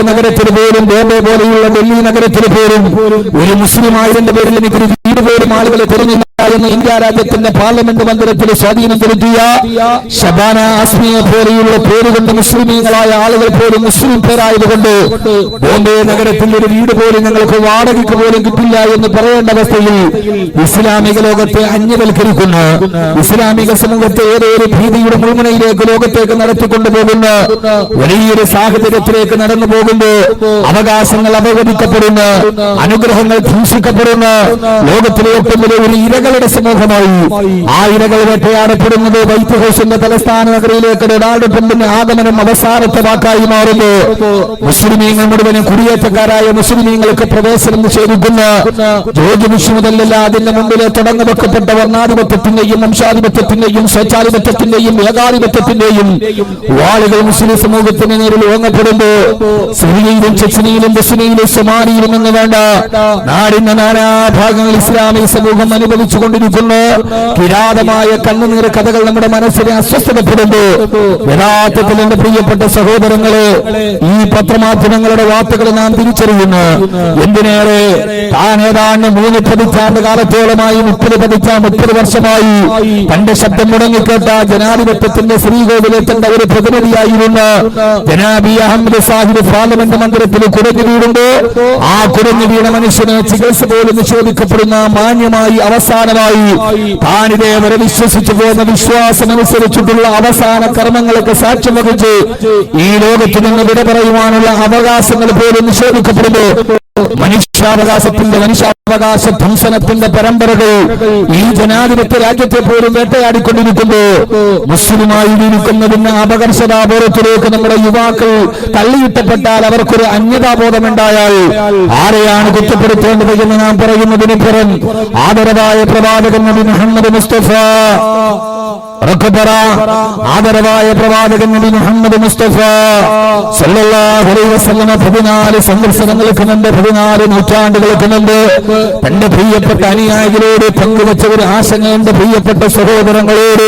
നഗരത്തിൽ പോലും, ബോംബെ പോലെയുള്ള ഡൽഹി നഗരത്തിൽ പോലും ഒരു മുസ്ലിം ആയതിന്റെ പേരിൽ എനിക്കൊരു വീട് പോലും ആളുകളെ തിരഞ്ഞില്ല എന്ന് ഇന്ത്യ രാജ്യത്തിന്റെ പാർലമെന്റ് മന്ദിരത്തിൽ സ്വാധീനം ചെലുത്തിയ ഷബാന ആസ്മിയെ പോലെയുള്ള പേരുകൊണ്ട് മുസ്ലിമീങ്ങളായ ആളുകൾ പോലും മുസ്ലിം പേരായതുകൊണ്ട് ബോംബെ നഗരത്തിൽ ഒരു വീട് പോലും ഞങ്ങൾക്ക് വാടകയ്ക്ക് പോലും കിട്ടില്ല എന്ന് പറയേണ്ട അവസ്ഥയിൽ ഇസ്ലാമിക ലോകത്തെ അന്യവൽക്കരിക്കുന്നു, ഇസ്ലാമിക സമൂഹത്തെ ഏതൊരു ഭീതിയുടെ മുൾമുനയിലേക്ക് ലോകത്തേക്ക് നടത്തിക്കൊണ്ടുപോകുന്ന വലിയൊരു സാഹചര്യത്തിലേക്ക് നടന്നു പോകുമ്പോൾ അവകാശങ്ങൾ അപഹരിക്കപ്പെടുന്ന, അനുഗ്രഹങ്ങൾ ധ്വംസിക്കപ്പെടുന്ന ലോകത്തിലെ ഏറ്റവും വലിയ ഒരു ഇരകളുടെ സമൂഹമായി ആ ഇരകൾ വേട്ടയാടപ്പെടുന്നത് വൈറ്റ് ഹൗസിന്റെ തലസ്ഥാന നഗരിയിലേക്ക് ഡൊണാൾഡ് ട്രംപിന്റെ ആഗമനം അവസാനത്തെ വാക്കായി മാറുന്നു. മുസ്ലിമീങ്ങൾ മുഴുവനും കുടിയേറ്റക്കാരായ മുസ്ലിമീങ്ങൾക്ക് പ്രവേശനം നിഷേധിക്കുന്ന ജോർജ് ബുഷ് മുതലല്ല അതിന്റെ മുമ്പിലെ തുടങ്ങി വെക്കപ്പെട്ട വർണ്ണാധിപത്യത്തിന്റെയും വംശാധിപത്യത്തിന്റെയും സ്വച്ഛാധിപത്യത്തിന്റെയും ഏകാധിപത്യത്തിന്റെയും വാളുകൾ മുസ്ലിം സമൂഹത്തിന് നേരിൽ ഓങ്ങപ്പെടുമ്പോൾ സിറിയയിലും ചെച്ചനിയിലും ബൊസ്നിയയിലും സൊമാലിയിലും എന്ന് വേണ്ട നാടിന്റെ നാനാഭാഗങ്ങൾ ഇസ്ലാമിക സമൂഹം അനുഭവിച്ചുകൊണ്ടിരിക്കുന്നു. കിരാതമായ കണ്ണുനീർ കഥകൾ നമ്മുടെ മനസ്സിനെ അസ്വസ്ഥതപ്പെടുന്നു. യഥാർത്ഥത്തിൽ എന്റെ പ്രിയപ്പെട്ട സഹോദരങ്ങളെ, ഈ പത്രമാധ്യമങ്ങളുടെ വാർത്തകൾ നാം തിരിച്ചറിയുന്നു. എന്തിനേറെ താൻ ഏതാണ്ട് 3 പതിറ്റാണ്ട് കാലത്തോളമായി 30 വർഷമായി തന്റെ ശബ്ദം മുടങ്ങിക്കേട്ട ജനാധിപത്യത്തിന്റെ ശ്രീകോവിലെത്തേണ്ട ഒരു പ്രതിനിധിയായിരുന്ന ജനാബി അഹമ്മദ് സാഹിബ് പാർലമെന്റ് മന്ദിരത്തിൽ കുരഞ്ഞു വീടുമ്പോ ആ കുരഞ്ഞു വീണ മനുഷ്യനെ ചികിത്സ പോലും നിഷേധിക്കപ്പെടുന്ന മാന്യമായി അവസാനമായി താനിതേവരെ വിശ്വസിച്ചു പോകുന്ന വിശ്വാസമനുസരിച്ചിട്ടുള്ള അവസാന കർമ്മങ്ങൾക്ക് സാക്ഷ്യം വഹിച്ച് ഈ ലോകത്തു നിന്ന് വിട പറയുവാനുള്ള അവകാശങ്ങൾ പോലും നിഷേധിക്കപ്പെടുന്നു. മനുഷ്യാവകാശ ധ്വംസനത്തിന്റെ പരമ്പരകൾ ഈ ജനാധിപത്യ രാജ്യത്തെ പോലും വേട്ടയാടിക്കൊണ്ടിരിക്കുമ്പോ മുസ്ലിമായി ഇരിക്കുന്നതിന് അപകർഷതാബോധത്തിലേക്ക് നമ്മുടെ യുവാക്കൾ തള്ളിയിട്ടപ്പെട്ടാൽ അവർക്കൊരു അന്യതാബോധമുണ്ടായാൽ ആരെയാണ് കുറ്റപ്പെടുത്തേണ്ടത് എന്ന് നാം പറയുന്നതിന് പുറം ആദരവായ പ്രവാചകൻ നബി മുഹമ്മദ് മുസ്തഫ ആദരവായ പ്രവാചകൻ നബി മുഹമ്മദ് മുസ്തഫ സല്ലല്ലാഹു അലൈഹി വസല്ലം 14 സംവത്സരങ്ങൾക്ക് മുമ്പ് 14 നൂറ്റാണ്ടുകൾക്ക് മുമ്പ് തന്റെ പ്രിയപ്പെട്ട അനുയായികളോട് പങ്കുവച്ച ഒരു ആശങ്ക എന്റെ പ്രിയപ്പെട്ട സഹോദരങ്ങളോട്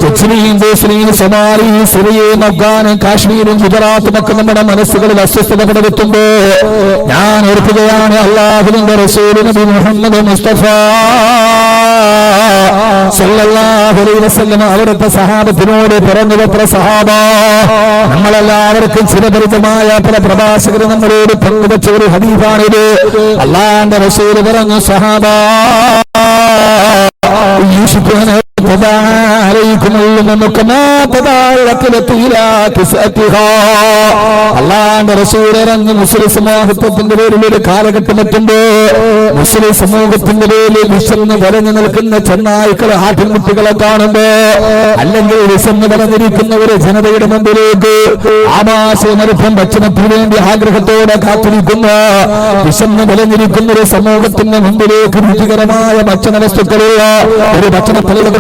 ചെച്ചനിയും ബോസ്നിയയും സൊമാലിയും സിറിയയും അഫ്ഗാനും കാശ്മീരും ഗുജറാത്തും ഒക്കെ നമ്മുടെ മനസ്സുകളിൽ അസ്വസ്ഥത പടർത്തുമ്പോ ഞാൻ ഓർക്കുകയാണ് അല്ലാഹുവിന്റെ റസൂൽ നബി മുഹമ്മദ് മുസ്തഫ സല്ലല്ലാഹു അലൈഹി വസല്ലം അവിടുത്തെ സഹാബത്തിനോട് പറഞ്ഞ സഹാബ, നമ്മളെല്ലാവർക്കും ചിരപരിചിതമായ പല പ്രഭാഷകർ നമ്മളോട് പങ്കുവച്ച ഒരു ഹദീസാണിത്. അല്ലാഹുവിന്റെ റസൂൽ പറഞ്ഞു, സഹാബ അല്ലാഹുവിന്റെ റസൂൽ ഇറങ്ങി മുസ്ലിം സമൂഹത്തിന്റെ പേരിൽ ഒരു കാലഘട്ടം എത്തുമ്പോ മുസ്ലിം സമൂഹത്തിന്റെ പേരിൽ വിശന്ന് വരഞ്ഞു നിൽക്കുന്ന ചെന്നായ്ക്കളെ ആട്ടിൻകുട്ടികളെ കാണുമ്പോ അല്ലെങ്കിൽ വിശന്ന് വരഞ്ഞിരിക്കുന്ന ഒരു ജനതയുടെ മുമ്പിലേക്ക് ആമാശയമർഭം ഭക്ഷണത്തിന് വേണ്ടി ആഗ്രഹത്തോടെ കാത്തിരിക്കുന്ന വിശന്ന് വരഞ്ഞിരിക്കുന്ന ഒരു സമൂഹത്തിന്റെ മുമ്പിലേക്ക് രുചികരമായ ഭക്ഷണ വസ്തുക്കളുള്ള ഒരു ഭക്ഷണത്തലകൾ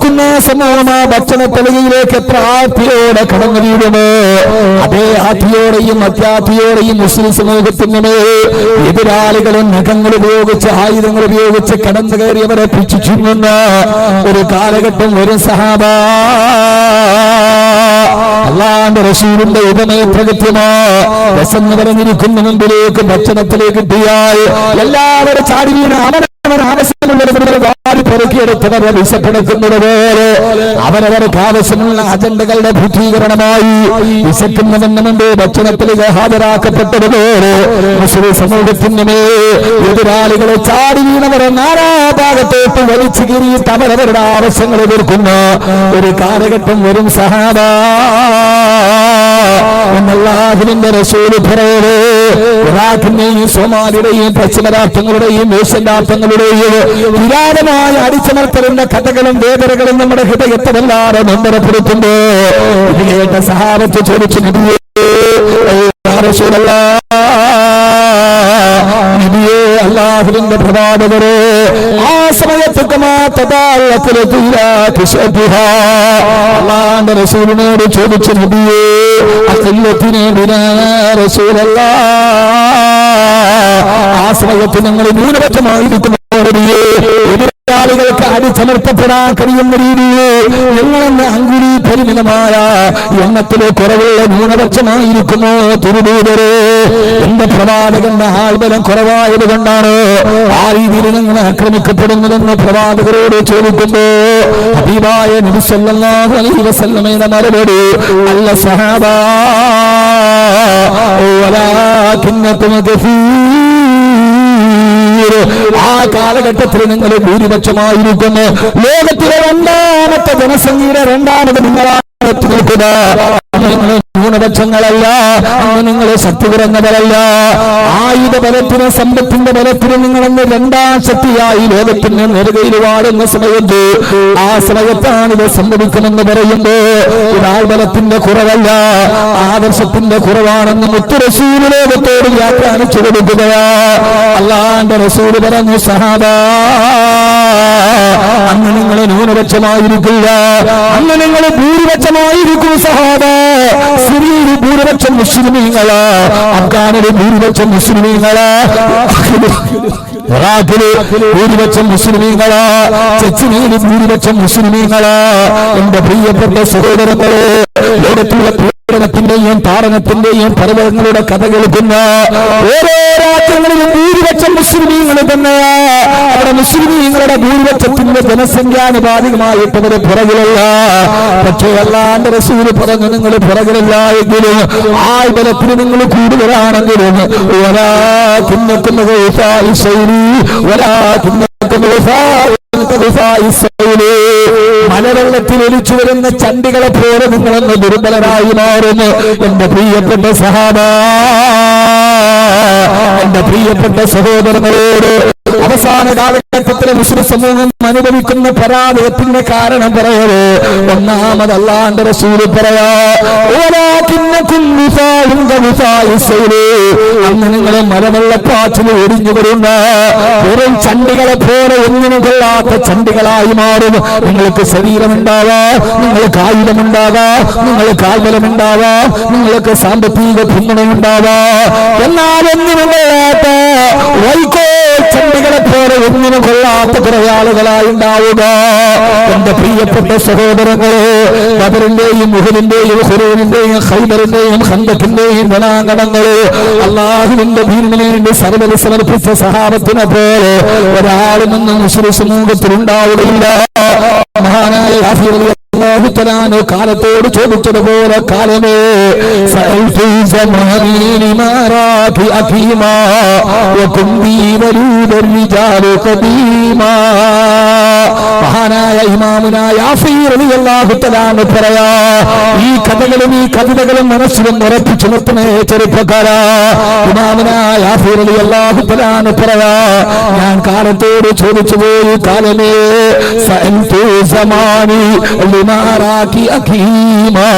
ക്കുന്ന സമൂഹം ആ ഭക്ഷണത്തലകയിലേക്ക് എത്ര ആർത്തിയോടെ കടന്നു വീഴുമോ അതേ ആർത്തിയോടെയും അത്യാർത്തിയോടെയും മുസ്ലിം സമൂഹത്തിന് എതിരാളികളും നഖങ്ങൾ ഉപയോഗിച്ച് ആയുധങ്ങൾ ഉപയോഗിച്ച് കടന്നു കയറിയവരെ പിടിച്ചു ചുരുങ്ങുന്ന ഒരു കാലഘട്ടം വരും സഹാബ. അല്ലാഹുവിന്റെ റസൂലിന്റെ ഉപമയെ പ്രകൃത്യമാ രസന്ന് പറഞ്ഞിരിക്കുന്ന മുമ്പിലേക്ക് ഭക്ഷണത്തിലേക്ക് എത്തിയാൽ എല്ലാവരും ചാടി വീണ പെറുക്കിയെടുത്തവരെ വിശപ്പെടുത്തുന്നത് പോലെ അവരവർക്ക് ആവശ്യമുള്ള അജണ്ടകളുടെ ഭൂതീകരണമായി വിശക്കുന്നതിന് മുമ്പ് ഭക്ഷണത്തിലേക്ക് ഹാജരാക്കപ്പെട്ടതുപോലെ മുസ്ലിം സമൂഹത്തിന് എതിരാളികളെ ചാടി വീണവരെ നാനാഭാഗത്തോട്ട് വലിച്ചു കീറിയിട്ട് അവരവരുടെ ആവശ്യങ്ങൾ എതിർക്കുന്ന ഒരു കാലഘട്ടം വരും സഹാബ. അല്ലാഹുവിന്റെ റസൂൽ പറയേ ഇറാഖിന്റെയും സോമാലിയുടെയും പശ്ചിമ രാഷ്ട്രങ്ങളുടെയും ഏഷ്യൻ രാഷ്ട്രങ്ങളുടെയും പുരാതനമായ അടിച്ചമർത്തലിന്റെ കഥകളും വേദനകളും നമ്മുടെ ഹൃദയത്തെ വല്ലാതെ നൊമ്പരപ്പെടുത്തുമ്പോ ഇത് കേട്ട സഹാബത്ത് ചോദിച്ചു, നബിയേ അല്ലാഹുവിന്റെ പ്രവാചകരെ ആ സമയത്തൊക്കെ അല്ലാഹുവിന്റെ റസൂലിനോട് ചോദിച്ചു, നബിയേ ആ സമയത്ത് ഞങ്ങൾ ന്യൂനപക്ഷമായിരിക്കുന്നു, എതിരാളികൾക്ക് അടിച്ചമർത്തപ്പെടാൻ കഴിയുന്ന രീതിയിൽ ഞങ്ങളെന്ന് അങ്കുലി പരിമിതമായ എണ്ണത്തിലെ കുറവുള്ള ന്യൂനപക്ഷമായിരിക്കുമോ തിരുദൂതരെ? എന്റെ പ്രവാചകന്റെ ആൾബലം കുറവായത് കൊണ്ടാണ് ആ രീതിയിൽ നിങ്ങൾ ആക്രമിക്കപ്പെടുന്നതെന്ന് പ്രവാചകരോട് ചോദിക്കുമ്പോ ഹബീബായ നബി സല്ലല്ലാഹു അലൈഹി വസല്ലമയുടെ മറുപടി അല്ല സഹാബാ വലാകിന്നകും കസീർ. ആ കാലഘട്ടത്തിൽ നിങ്ങൾ ഭൂരിപക്ഷമായിരിക്കുന്നു. ലോകത്തിലെ രണ്ടാമത്തെ ജനസംഖ്യയുടെ രണ്ടാമത് നിങ്ങളാണ് ന്യൂനപക്ഷങ്ങളല്ല, അന്ന് നിങ്ങൾ ശക്തി കുറഞ്ഞവരല്ല. ആയുധ ബലത്തിനും സമ്പത്തിന്റെ ബലത്തിനും നിങ്ങളന്ന് രണ്ടാം ശക്തിയായി ലോകത്തിന് നെറുകയിൽ വാടുന്ന സമയത്ത് ആ സമയത്താണ് ഇത് സംഭവിക്കുമെന്ന് പറയുമ്പോ ഇതാൾ ബലത്തിന്റെ കുറവല്ല, ആദർശത്തിന്റെ കുറവാണെന്ന് മുത്തു റസൂൽ ലോകത്തോട് വ്യാഖ്യാനിച്ചു കൊടുക്കുകയാ. അല്ലാഹുവിന്റെ റസൂൽ പറഞ്ഞു സഹാബാ അന്ന് നിങ്ങൾ ന്യൂനപക്ഷമായിരിക്കില്ല, അന്ന് നിങ്ങൾ ഭൂരിപക്ഷമായിരിക്കും സഹാബാ. സിറിയയിൽ ഭൂരിപക്ഷം മുസ്ലിമീങ്ങളാ, അഫ്ഗാനിലെ ഭൂരിപക്ഷം മുസ്ലിമീങ്ങളാ, ഇറാഖിലെ ഭൂരിപക്ഷം മുസ്ലിമീങ്ങളാ, ചെച്ചനിയിലെ ഭൂരിപക്ഷം മുസ്ലിമീങ്ങളാ. എന്റെ പ്രിയപ്പെട്ട സഹോദരങ്ങളെ, ലോകത്തുള്ള പീഡനത്തിന്റെയും താടനത്തിന്റെയും പർവ്വതങ്ങളുടെ കഥ കേൾക്കുന്ന ഓരോ രാജ്യങ്ങളിലും ഭൂരിപക്ഷം മുസ്ലിമീങ്ങൾ തന്നെയാ. അവിടെ മുസ്ലിമീങ്ങളുടെ ഭൂരിപക്ഷത്തിന്റെ ജനസംഖ്യാനുപാതികമായിട്ട് അവർ പുറകിലല്ല. പക്ഷേ അല്ലാഹുവിന്റെ റസൂൽ പറഞ്ഞു നിങ്ങൾ പുറകിലല്ല എങ്കിലും ആൾബലത്തിന് നിങ്ങൾ കൂടുതലാണെങ്കിലും മലവെള്ളത്തിൽ ഒലിച്ചു വരുന്ന ചണ്ടികളെ പോലെ നിങ്ങളെന്ന് ദുർബലരായി മാറുന്നു. എന്റെ പ്രിയപ്പെട്ട സഹാബാ, എന്റെ പ്രിയപ്പെട്ട സഹോദരങ്ങളോട് അവസാന കാലഘട്ടത്തിലെ മുസ്ലിം സമൂഹം അനുഭവിക്കുന്ന പരാജയത്തിന്റെ കാരണം പറയവേ ഒന്നാമത് അല്ലാഹുവിന്റെ റസൂൽ പറയാ അന്ന് നിങ്ങളെ മലവെള്ളപ്പാച്ചിൽ ഒടിഞ്ഞു വരുന്ന വെറും ചണ്ടികളെ പോലെ ഒന്നിനും കൊള്ളാത്ത ചണ്ടികളായി മാറും. നിങ്ങൾക്ക് ശരീരമുണ്ടാവാം, നിങ്ങൾക്ക് ആയുധമുണ്ടാവാം, നിങ്ങൾക്ക് ആൽബലമുണ്ടാവാം, നിങ്ങൾക്ക് സാമ്പത്തിക പിന്തുണയുണ്ടാവാം, എന്നാൽ ഒന്നിനും കൊള്ളാത്ത വൈക്കോ ചണ്ടികളെ പോലെ ഒന്നിനും കൊള്ളാത്ത കുറെ ആളുകളായി ഉണ്ടാവുക. എന്റെ പ്രിയപ്പെട്ട സഹോദരങ്ങളെ, ബദറിന്റെയും ഉഹദിന്റെയും ഹുറൈനിന്റെയും ഖൈബറിന്റെയും ഖന്തഖിന്റെയും രണാങ്കണങ്ങള് അല്ലാഹുവിന്റെ ദീനിനു വേണ്ടി സർവ്വത സമർപ്പിച്ച സഹാബത്തിനെ പോലെ ഒരാളും ഒന്നും മുസ്ലിം സമൂഹത്തിൽ ഉണ്ടാവുകയില്ല. മഹാനായ കാലത്തോട് ചോദിച്ചതുപോലെ കാലമേ മഹാനായ ഇമാമുനായ യാഫീർ റളിയല്ലാഹു തആല പറയാ, ഈ കഥകളും ഈ കവിതകളും മനസ്സിലും ഉറപ്പിച്ചു നിർത്തണേ ചെറുപ്പക്കാരാ. ഇമാമുനായ യാഫീർ റളിയല്ലാഹു തആല പറയാ, ഞാൻ കാലത്തോട് ചോദിച്ചു പോയി കാലമേ സഅൽതു സമാനി ലിമാറാക്കി അഖീമാ,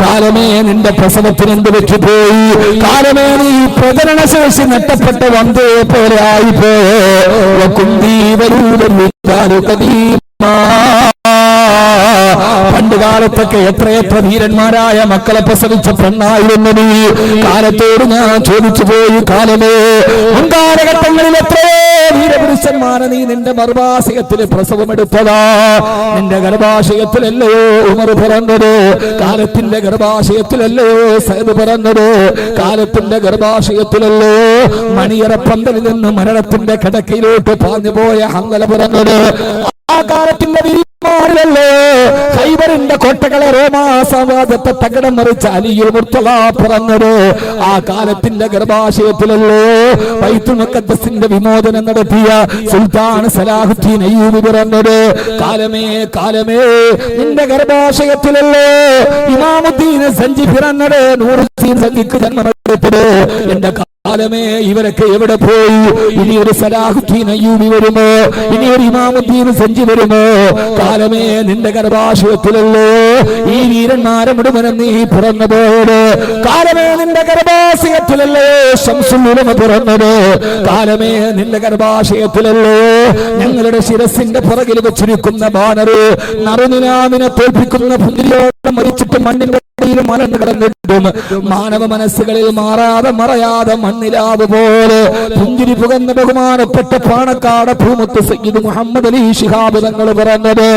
കാലമേ നിന്റെ പ്രസവത്തിന് എന്ത് വെച്ചുപോയി, കാലമേ നീ പ്രജനന ശേഷി നഷ്ടപ്പെട്ട വന്തയെ പോലെ ആയിപ്പോയോ കുന്തി പണ്ട് കാലത്തൊക്കെ എത്രയെത്ര ധീരന്മാരായ മക്കളെ പ്രസവിച്ച പെണ്ണായിരുന്നു നീ. കാലത്തോട് ഞാൻ ചോദിച്ചു പോയി കാലമേ മുൻകാലഘട്ടങ്ങളിൽ എത്രയോ ധീരപുരുഷന്മാരെ നീ നിന്റെ ഗർഭാശയത്തിൽ പ്രസവമെടുത്തതാ. നിന്റെ ഗർഭാശയത്തിലല്ലയോ ഉമർ പിറന്നത്, കാലത്തിന്റെ ഗർഭാശയത്തിലല്ലയോ സയ്യിദ് പിറന്നത്, കാലത്തിന്റെ ഗർഭാശയത്തിലല്ലോ മണിയറ പന്തലിൽ നിന്ന് മരണത്തിന്റെ കിടക്കയിലോട്ട് പാഞ്ഞു പോയ ഹംഗല പിറന്നത്. ആ കാലത്തിന്റെ വീരന്മാരിലല്ലോ ഖൈബറിന്റെ കോട്ടകളെ റോമാ സാമ്രാജ്യത്തെ തകിടം മറിച്ച അലിയുൽ മുർത്തള പിറന്നത്. ആ കാലത്തിന്റെ ഗർഭാശയത്തിലല്ലോ ബൈത്തുൽ മുഖദ്ദസിന്റെ വിമോചനം നടത്തിയ സുൽത്താൻ സലാഹുദ്ദീൻ അയ്യൂബി പിറന്നത്. കാലമേ കാലമേ നിന്റെ ഗർഭാശയത്തിലല്ലോ ഇമാമുദ്ദീൻ സഞ്ചി പിറന്നത്, നൂറുദ്ദീൻ സഞ്ചിക്ക് ജന്മമെടുത്തത്. എന്റെ കാലമേ ഇവരൊക്കെ എവിടെ പോയി? ഇനി ഒരു സലാഹുദ്ദീൻ അയ്യൂബി വരുമോ? ഇനി ഒരു ഇമാമുദ്ദീൻ സഞ്ചി വരുമോ? കാലമേ നിന്റെ ഗർഭാശയത്തിലല്ലോ ഈ വീരന്മാരെ മുഴുവനും നീ പിറന്നതോട്. കാലമേ നിന്റെ ഗർഭാശയത്തിലല്ലോ ശംസുൽ ഉലമ പിറന്നത്. കാലമേ നിന്റെ ഗർഭാശയത്തിലല്ലോ ഞങ്ങളുടെ ശിരസിന്റെ പുറകിൽ വെച്ചിരിക്കുന്ന ബാനർ നറുനിലാവിനെ തോൽപ്പിക്കുന്ന പുതിയോളം മരിച്ചിട്ട് മണ്ണിന്റെ മലർന്നു കിടന്നിട്ടും മാനവ മനസ്സുകളിൽ മാറാതെ മറയാതെ മണ്ണിലാവ് പോലെ പുഞ്ചിരി പുകന്ന ബഹുമാനപ്പെട്ട പാണക്കാട് പൂമുത്ത് സയ്യിദ് മുഹമ്മദ് അലി ശിഹാബ് തങ്ങൾ പറഞ്ഞത്,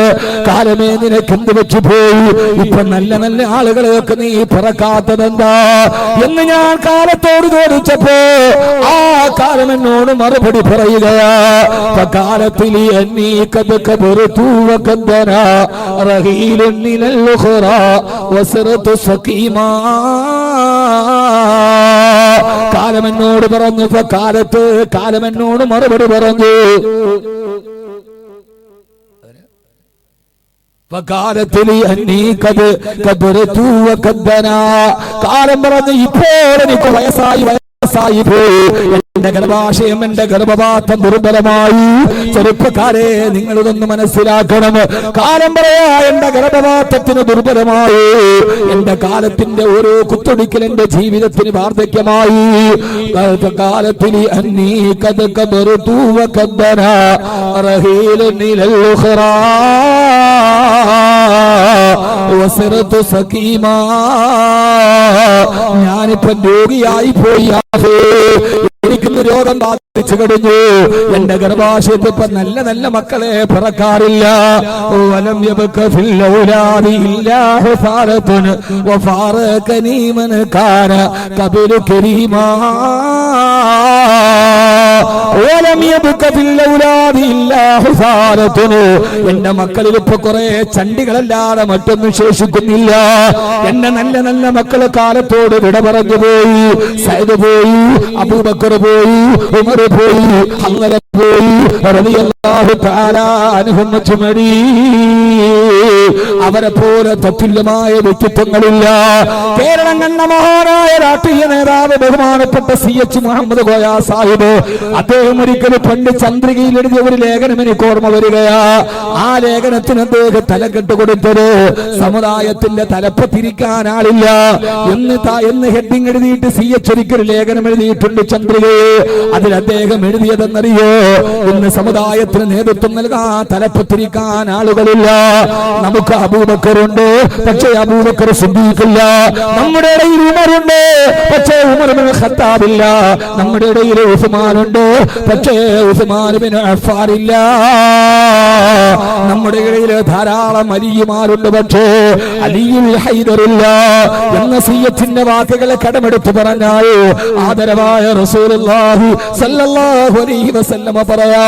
കാലമേ നിനക്ക് എന്ത് വെച്ചു പോയി, ഇപ്പൊ നല്ല നല്ല ആളുകളെയൊക്കെ നീ പിറക്കാത്തതെന്താ എന്ന് ഞാൻ കാലത്തോട് ചോദിച്ചപ്പോ ആ കാലം എന്നോട് മറുപടി പറയുകയാ, കാലത്തിൽ കാലമെന്നോട് പറഞ്ഞു. കാലത്ത് കാലമെന്നോട് മറുപടി പറഞ്ഞു. കാലം പറഞ്ഞു ഇപ്പോൾ എനിക്ക് വയസ്സായി പോയി, എന്റെ ഗർഭാശയം എന്റെ ഗർഭപാത്രം ദുർബലമായി. ചെറുപ്പക്കാരെ നിങ്ങളിതൊന്ന് മനസ്സിലാക്കണം. കാലം പറയാ എന്റെ ഗർഭപാത്രത്തിന് ദുർബലമായി, എന്റെ കാലത്തിന്റെ ഓരോ കുത്തൊടിക്കൽ എന്റെ ജീവിതത്തിന് വാർദ്ധക്യമായി. കാലത്തിൽ ഞാനിപ്പം രോഗിയായി പോയി, എനിക്കിന്ന് രോഗം ബാധിച്ചു കഴിഞ്ഞു, എന്റെ ഗർഭാശയത്തിൽ ഇപ്പൊ നല്ല നല്ല മക്കളെ പിറക്കാറില്ല. വലം യബ്ക ഫിൽ ഔലാദി ഇല്ലാ ഹുസാറത്തുൻ വഫാറകനി മൻ കാന ഖബലു കരീമാ. വലം യബ്ക ഫിൽ ഔലാദി ഇല്ലാ ഹുസാറത്തുൻ, എന്റെ മക്കളിൽ ഇപ്പൊ കുറെ ചണ്ടികളല്ലാതെ മറ്റൊന്നും ശേഷിക്കുന്നില്ല. എന്റെ നല്ല നല്ല മക്കള് കാലത്തോട് വിട പറഞ്ഞു പോയി. സയ്യിദ് പോയി, അബൂബക്കർ പോയി, ഉമർ പോയി, ഹംസ പോയി, റളിയല്ലാഹു തആല അൻഹും അജ്മഈൻ. അവരെ പോലെ തത്തുല്യമായ വ്യക്തിത്വങ്ങളില്ല. കേരളം കണ്ട മഹാനായ രാഷ്ട്രീയ നേതാവ് ബഹുമാനപ്പെട്ട CH മുഹമ്മദ് കോയ സാഹിബ്, അദ്ദേഹം ഒരിക്കൽ പണ്ട് ചന്ദ്രികയിൽ എഴുതിയ ഒരു ലേഖനം എനിക്ക് ഓർമ്മ വരികയാ. ആ ലേഖനത്തിന് അദ്ദേഹം തലക്കെട്ട് കൊടുത്തത് സമുദായത്തിന്റെ തലപ്പത്തിരിക്കാൻ ആളില്ല എന്ന് ഹെഡിങ് എഴുതിയിട്ട് CH ഒരിക്കൽ ലേഖനം എഴുതിയിട്ടുണ്ട് ചന്ദ്രികയെ. അതിൽ അദ്ദേഹം എഴുതിയതെന്നറിയോ, ഇന്ന് സമുദായത്തിന് നേതൃത്വം നൽകാൻ തലപ്പത്തിരിക്കാൻ ആളുകളില്ല. നമുക്ക് അബൂബക്കറുണ്ട്, പക്ഷേ അബൂബക്കർ സിദ്ദീഖില്ല. നമ്മുടെ ഇടയിൽ ഉമറുണ്ട്, പക്ഷേ ഉമർ ഇബ്നു ഖത്താബില്ല. നമ്മുടെ ഇടയിൽ ഉസ്മാനുണ്ട്, പക്ഷേ ഉസ്മാൻ ഇബ്നു അഫ്ഫാനില്ല. നമ്മുടെ ഇടയിൽ ധാരാളം അലിയുമാരുണ്ട്, പക്ഷേ അലിയുൽ ഹൈദറില്ല എന്ന CHന്റെ വാക്കുകളെ കടമെടുത്ത് പറഞ്ഞാൽ ആദരവായ റസൂലുള്ളാഹി സ്വല്ലല്ലാഹു അലൈഹി വസല്ലമ പറയാ,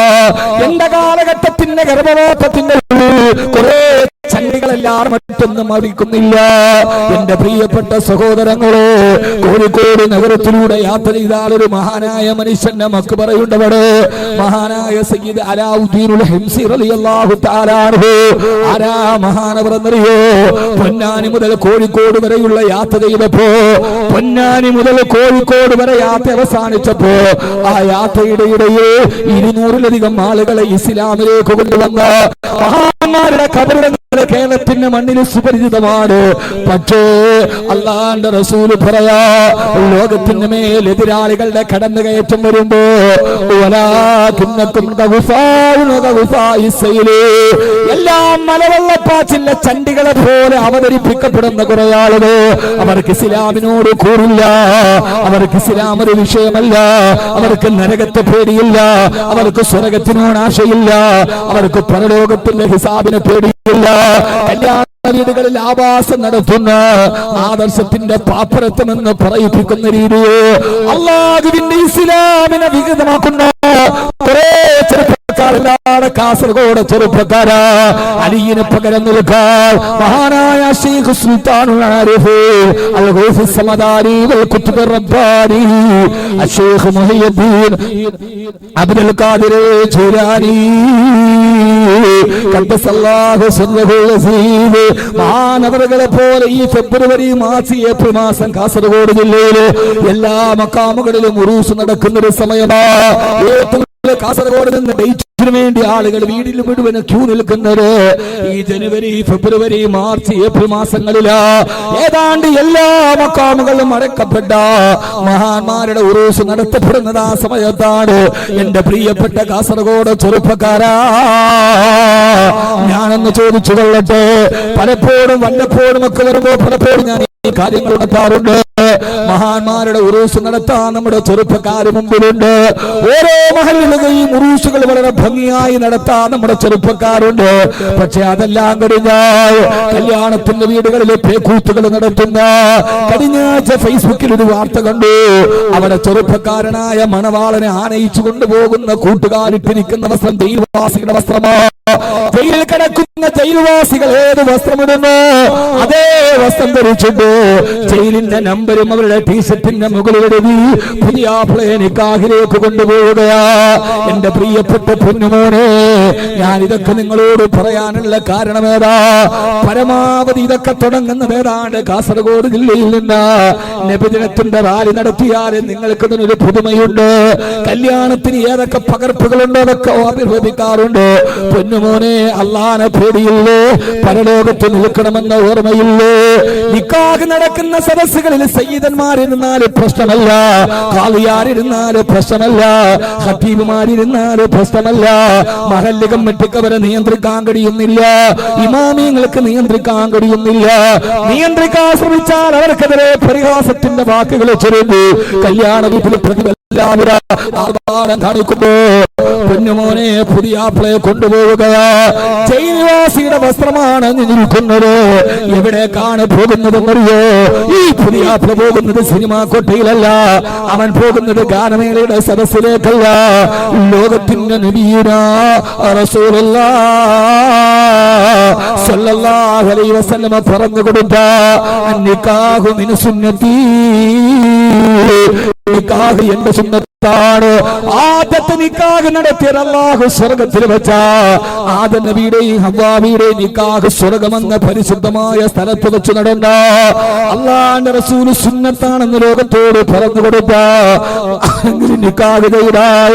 എന്റെ കാലഘട്ടത്തിന്റെ ഗർഭപാത്രത്തിന്റെ കുറെ ചണ്ടികളെല്ലാം മറ്റൊന്നും അറിയിക്കുന്നില്ല. എന്റെ പ്രിയപ്പെട്ട സഹോദരങ്ങളെ, കോഴിക്കോട് നഗരത്തിലൂടെ യാത്ര ചെയ്താൽ ഒരു മഹാനായ മനുഷ്യന്റെ മക്ക് പറയുണ്ടവിടെ, മഹാനായ സയ്യിദ് അലാഉദ്ദീനുൽ ഹിംസി റളിയല്ലാഹു തആല അൻഹു. ആരാ മഹാനവർ എന്നറിയോ? പൊന്നാനി മുതൽ കോഴിക്കോട് വരെയുള്ള യാത്ര ചെയ്തപ്പോ, പൊന്നാനി മുതൽ കോഴിക്കോട് വരെ യാത്ര അവസാനിച്ചപ്പോ ആ യാത്രയുടെ ഇടയിൽ 200-ലധികം ആളുകളെ ഇസ്ലാമിലേക്ക് കൊണ്ടുവന്ന മഹാന്മാരുടെ ഖബറുകൾ കേരളത്തിന്റെ മണ്ണിൽ സുപരിചിതമാണ്. പക്ഷേ അല്ലാഹുവിന്റെ റസൂല് പറയാ, ലോകത്തിന്റെ മേൽ എതിരാളികളുടെ കടന്നുകയറ്റം വരുമ്പോ എല്ലാം മലവെള്ളപ്പാച്ചിലെ ചണ്ടികളെ പോലെ അവതരിപ്പിക്കപ്പെടുന്ന കുറെ ആളുകൾ, അവർക്ക് ഇസ്ലാമിനോട് കൂറില്ല, അവർക്ക് ഇസ്ലാം ഒരു വിഷയമല്ല, അവർക്ക് നരകത്തെ പേടിയില്ല, അവർക്ക് സ്വർഗത്തിനോട് ആശയില്ല, അവർക്ക് പരലോകത്തിന്റെ ഹിസാബിനെ പേടിയില്ല. കല്യാണ വീടുകളിൽ ആവാസം നടത്തുന്ന ആദർശത്തിന്റെ പാപ്പരത്വമെന്ന് പറയിപ്പിക്കുന്ന രീതിയെ അല്ലാഹുവിന്റെ ഇസ്ലാമിനെ വികൃതമാക്കുന്ന കുറെ ചെറുപ്പക്കാരെല്ലാം കാസർഗോഡ് ചെറുപ്പക്കാരാ. അലിയിന് പകരം നിൽക്കാൻ മഹാനായ ശൈഖ് സുൽത്താനുൽ ആരിഫ് അൽ ഗൗസ് സമദാനി വൽ ഖുത്ബ് റബ്ബാനി ശൈഖ് മുഹയ്യിദ്ദീൻ അബ്ദുൽ ഖാദിർ ജീലാനി ഖദ്ദസല്ലാഹു സിർറഹുൽ അസീസ് മഹാനവറുകളെ പോലെ ഈ ഫെബ്രുവരി മാസം ഏപ്രിൽ മാസം കാസർഗോഡ് ജില്ലയിലെ എല്ലാ മക്കാമുകളിലും ഉറൂസ് നടക്കുന്ന ഒരു സമയമാണ്. കാസർഗോഡ് നിന്ന് ഡേറ്റിന് വേണ്ടി ആളുകൾ വീടിൽ മുഴുവൻ ക്യൂ നിൽക്കുന്നത് ഈ ജനുവരി ഫെബ്രുവരി മാർച്ച് ഏപ്രിൽ മാസങ്ങളിലാ. ഏതാണ്ട് എല്ലാ മക്കാമുകളും അടക്കപ്പെട്ട മഹാന്മാരുടെ ഉറൂസ് നടത്തപ്പെടുന്നത് ആ സമയത്താണ്. എന്റെ പ്രിയപ്പെട്ട കാസർഗോഡ് ചെറുപ്പക്കാരാ, ഞാനൊന്ന് ചോദിച്ചു കൊള്ളട്ടെ, പലപ്പോഴും വല്ലപ്പോഴും ഒക്കെ വരുമ്പോ പലപ്പോഴും ഞാൻ കാര്യങ്ങൾ നടത്താറുണ്ട്. മഹാന്മാരുടെ ഉറൂസ് നടത്താൻ നമ്മുടെ ചെറുപ്പക്കാർ മുമ്പിലുണ്ട്. ഓരോ മഹല്ലുകളിലും ഉറൂസുകൾ വളരെ ഭംഗിയായി നടത്താൻ നമ്മുടെ ചെറുപ്പക്കാരുണ്ട്. പക്ഷെ അതെല്ലാം കഴിഞ്ഞാൽ കല്യാണത്തിന്റെ വീടുകളിലെ പേക്കൂത്തുകൾ നടത്തുന്ന കഴിഞ്ഞ ആഴ്ച ഫേസ്ബുക്കിൽ ഒരു വാർത്ത കണ്ടു. അവിടെ ചെറുപ്പക്കാരനായ മണവാളനെ ആനയിച്ചു കൊണ്ടുപോകുന്ന കൂട്ടുകാരിട്ടിരിക്കുന്ന വസ്ത്രം ജയിൽവാസികളുടെ വസ്ത്രമാണ്. ജയിലിൽ കിടക്കുന്ന ജയിൽവാസികൾ ഏത് വസ്ത്രമിടുന്നു അതേ വസ്ത്രം ധരിച്ചിട്ട് ജയിലിന്റെ നമ്പരും അവരുടെ ടീഷർട്ടിന്റെ മുകളിൽ എഴുതി പുതിയ നിക്കാഹിലേക്ക് കൊണ്ടുപോവുകയാ. എന്റെ പ്രിയപ്പെട്ട പൊന്നുമോനെ, ഞാൻ ഇതൊക്കെ നിങ്ങളോട് പറയാനുള്ള കാരണമേതാ? പരമാവധി ഇതൊക്കെ തുടങ്ങുന്നത് ഏതാണ്ട് കാസർഗോഡ് ജില്ലയിൽ നിന്ന്. നബിദിനത്തിന്റെ റാലി നടത്തിയാൽ നിങ്ങൾക്ക് ഇതിനൊരു പുതുമയുണ്ട്. കല്യാണത്തിന് ഏതൊക്കെ പകർപ്പുകളുണ്ടോ അതൊക്കെ ആവിർഭവിക്കാറുണ്ട്. പൊന്നുമോനെ, അള്ളാനെ പേടിയില്ലേ? പരലോകത്ത് നിൽക്കണമെന്ന ഓർമ്മയില്ലേ? നിക്കാഹ് നടക്കുന്ന സദസ്സുകളിൽ സയ്യിദന്മാരിരുന്നാല് പ്രശ്നമല്ല, ഖാദിയാരിരുന്നാല് പ്രശ്നമല്ല, ഖത്തീബുമാരിരുന്നാല് പ്രശ്നമല്ല. മഹല്ല് കമ്മിറ്റിക്ക് അവരെ നിയന്ത്രിക്കാൻ കഴിയുന്നില്ല, ഇമാമിങ്ങൾക്ക് നിയന്ത്രിക്കാൻ കഴിയുന്നില്ല. നിയന്ത്രിക്കാൻ ശ്രമിച്ചാൽ അവർക്കെതിരെ പരിഹാസത്തിന്റെ വാക്കുകൾ ചൊല്ലുന്നു. കല്യാണ വീട്ടിൽ പ്രതിഫലം കാണിക്കുമ്പോ പൊന്നുമോനെ പുതിയ ആപ്പിളെ കൊണ്ടുപോവുകയാ. ജയിൽവാസിയുടെ വസ്ത്രമാണ് നിൽക്കുന്നത്. എവിടേക്കാണ് പോകുന്നതെന്നറിയോ? ഈ പുതിയ ആപ്പിള പോകുന്നത് സിനിമാ കൊട്ടയിലല്ല, അവൻ പോകുന്നത് ഗാനമേളയുടെ സദസ്സിലേക്കല്ല. ലോകത്തിന്റെ നബിയുനാ റസൂലുള്ളാഹി സ്വല്ലല്ലാഹു അലൈഹി വസല്ലം പറഞ്ഞു കൊടുത്ത നിക്കാഹു മിൻ സുന്നത്തി, നിക്കാഹ് എന്റെ സുന്നത്താണ്. ആദ്യത്തെ നിക്കാഹ് നടത്തിയത് അല്ലാഹു സ്വർഗത്തിൽ വെച്ച ആദം നബിയുടെയും ഹവ്വാവിയുടെയും നിക്കാഹ് സ്വർഗമെന്ന പരിശുദ്ധമായ സ്ഥലത്ത് വെച്ച് നടന്ന അല്ലാഹുവിന്റെ റസൂൽ സുന്നത്താണെന്ന് ലോകത്തോട് പറഞ്ഞു കൊടുത്ത നിക്കാഹ് ചെയ്താൽ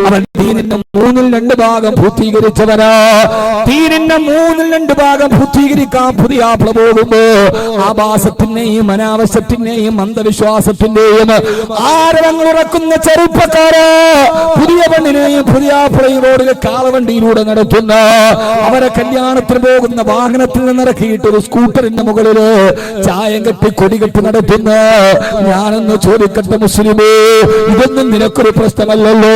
അവൻ ദീനിന്റെ 2/3 പൂർത്തീകരിച്ചവനാ. ദീനിന്റെ 2/3 പൂർത്തീകരിക്കാൻ പുതിയ ആപ്പിള പോകുമ്പോ ആഭാസത്തിന്റെയും അനാവശ്യത്തിന്റെയും അന്ധവിശ്വാസത്തിന്റെയും ആരവങ്ങൾ ഉറക്കുന്ന ചെറുപ്പക്കാര് പുതിയ പെണ്ണിനെയും പുതിയ ആപ്പിളയും റോഡിലെ കാളവണ്ടിയിലൂടെ നടത്തുന്ന, അവരെ കല്യാണത്തിന് പോകുന്ന വാഹനത്തിൽ നിന്നിറക്കിയിട്ട് ഒരു സ്കൂട്ടറിന്റെ മുകളില് ചായം കെട്ടി കൊടികെട്ടി നടത്തുന്ന. ഞാനെന്ന് ചോദിക്കട്ടെ മുസ്ലിമേ, ഇതൊന്നും നിനക്കൊരു പ്രശ്നമല്ലല്ലോ?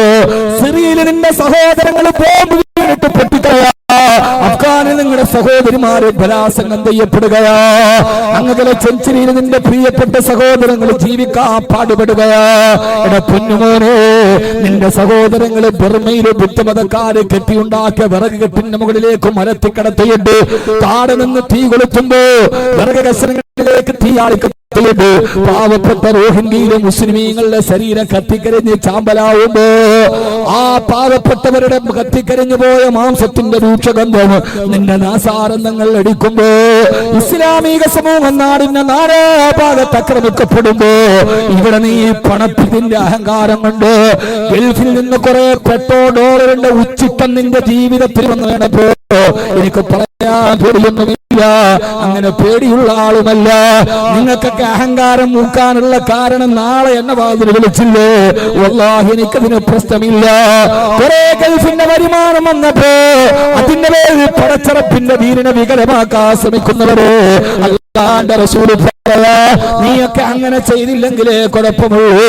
സിറിയയിൽ നിന്റെ സഹോദരങ്ങൾ ബോംബ് വീണിട്ട് പൊട്ടിക്കയാ. അഫ്ഗാനിൽ നിങ്ങളുടെ സഹോദരിമാരെ ബലാത്സംഗം ചെയ്യപ്പെടുകയാ. അങ്ങനെ ചെഞ്ചിരിയിൽ നിന്റെ പ്രിയപ്പെട്ട സഹോദരങ്ങൾ ജീവിക്കാൻ പാടുപെടുകയാ. എടാ പൊന്നുമോനെ, നിന്റെ സഹോദരങ്ങൾ ബർമയിലെ ബുദ്ധമതക്കാരെ കെട്ടിയുണ്ടാക്കിയ വിറക് കെട്ടിന്റെ മുകളിലേക്ക് മരത്തിക്കടത്തിയിട്ട് താഴെ നിന്ന് തീ കൊളുത്തുമ്പോ വിറക് കഷണങ്ങളിലേക്ക് തീയാളിക്ക പാവപ്പെട്ട റോഹിംഗ്യയിലെ മുസ്ലിമീങ്ങളുടെ ശരീരം കത്തിക്കരിഞ്ഞ് ചാമ്പലാവുമ്പോ ആ പാവപ്പെട്ടവരുടെ കത്തിക്കരിഞ്ഞു പോയ മാംസത്തിന്റെ രൂക്ഷഗന്ധം നിന്റെ നാസാരന്ധങ്ങൾ അടിക്കുമ്പോ ഇസ്ലാമിക സമൂഹം നാടിന്റെ നാനാഭാഗത്ത് ആക്രമിക്കപ്പെടുമ്പോ ഇവിടെ നീ പണത്തിന്റെ അഹങ്കാരം കൊണ്ട് ഗൾഫിൽ നിന്ന് കുറെ $10 ഉച്ചിട്ടം നിന്റെ ജീവിതത്തിൽ വന്ന് വേണപ്പോ എനിക്ക് പറയാൻ പേടിയൊന്നുമില്ല. അങ്ങനെ പേടിയുള്ള ആളുമല്ല. നിങ്ങൾക്കൊക്കെ അഹങ്കാരം മൂക്കാനുള്ള കാരണം നാളെ എന്നെ വാതിൽ വിളിച്ചില്ലേ? വല്ലാഹി എനിക്കതിന് പ്രശ്നമില്ല. കുറെ ഗൾഫിന്റെ വരുമാനം വന്നപ്പോ അതിന്റെ പേരിൽ പടച്ചറപ്പിന്റെ വീരിനെ വികലമാക്കാൻ ശ്രമിക്കുന്നവരെ അല്ലാഹുവിന്റെ റസൂൽ പറയാ, നീയൊക്കെ അങ്ങനെ ചെയ്തില്ലെങ്കിലേ കുഴപ്പമുള്ളൂ.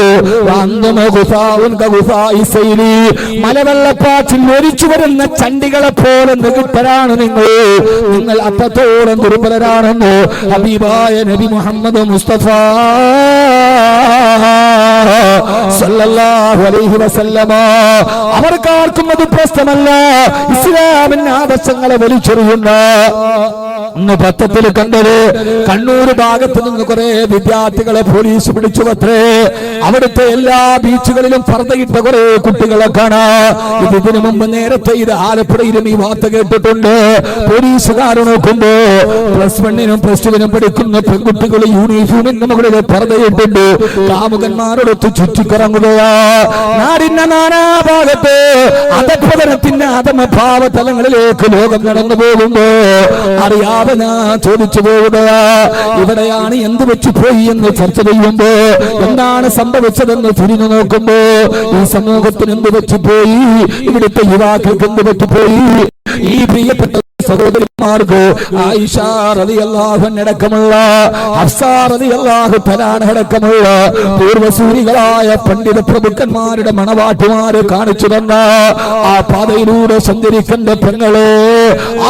മലവെള്ളപ്പാച്ചിൽ ഒലിച്ചു വരുന്ന ചണ്ടികളെ പോലെ നികുത്തരാണ് നിങ്ങൾ. നിങ്ങൾ അത്രത്തോളം ദുർബലരാണെന്ന് ഹബീബായ നബി മുഹമ്മദ് മുസ്തഫ സല്ലല്ലാഹു അലൈഹി വസല്ലമ അവർക്കാർക്കും അത് പ്രശ്നമല്ല. ഇസ്ലാമിന്റെ ആദർശങ്ങളെ വലിച്ചെറിയുന്ന ഇന്ന് പത്രത്തിൽ കണ്ടത് കണ്ണൂർ ഭാഗത്ത് നിന്ന് കുറെ വിദ്യാർത്ഥികളെ പോലീസ് പിടിച്ചു അത്രേ. അവിടുത്തെ എല്ലാ ബീച്ചുകളിലും പർദ്ദയിട്ട കുറെ കുട്ടികളെ കാണാം. ഇതിനു മുമ്പ് നേരത്തെ ഇത് ആലപ്പുഴയിലും ഈ വാർത്ത കേട്ടിട്ടുണ്ട്. പോലീസുകാർ നോക്കുമ്പോ +1-നും +2-നും പഠിക്കുന്ന പെൺകുട്ടികൾ യൂണിഫോമിന്റെ മുകളിൽ പർദ്ദയിട്ടുണ്ട് കാമുകന്മാരോടൊത്ത് ചുറ്റിക്കറങ്ങുകയാ. നാടിന്റെ നാനാഭാഗത്ത് അധപതനത്തിന്റെ അധമഭാവ തലങ്ങളിലേക്ക് ലോകം നടന്നു പോകുമ്പോ അറിയാതെ ഞാൻ ചോദിച്ചു പോവുകയാ, ഇവിടെയാണ് എന്ത് വെച്ചു പോയി എന്ന് ചർച്ച ചെയ്യുമ്പോ എന്താണ് സംഭവിച്ചതെന്ന് തിരിഞ്ഞു നോക്കുമ്പോ ഈ സമൂഹത്തിന് എന്ത് വെച്ചു പോയി, ഇവിടുത്തെ യുവാക്കൾക്ക് എന്ത് വെച്ചു പോയി, ഈ പ്രിയപ്പെട്ട സഹോദരിമാർക്ക് ആയിഷ റളിയല്ലാഹു അൻഹ അടക്കമുള്ള ഹഫ്സ റളിയല്ലാഹു തആല അടക്കമുള്ള പൂർവസൂരികളായ പണ്ഡിത പ്രഭുക്കന്മാരുടെ മണവാട്ടിമാര് കാണിച്ചു തന്ന ആ പാതയിലൂടെ സഞ്ചരിക്കേണ്ട പെങ്ങളെ,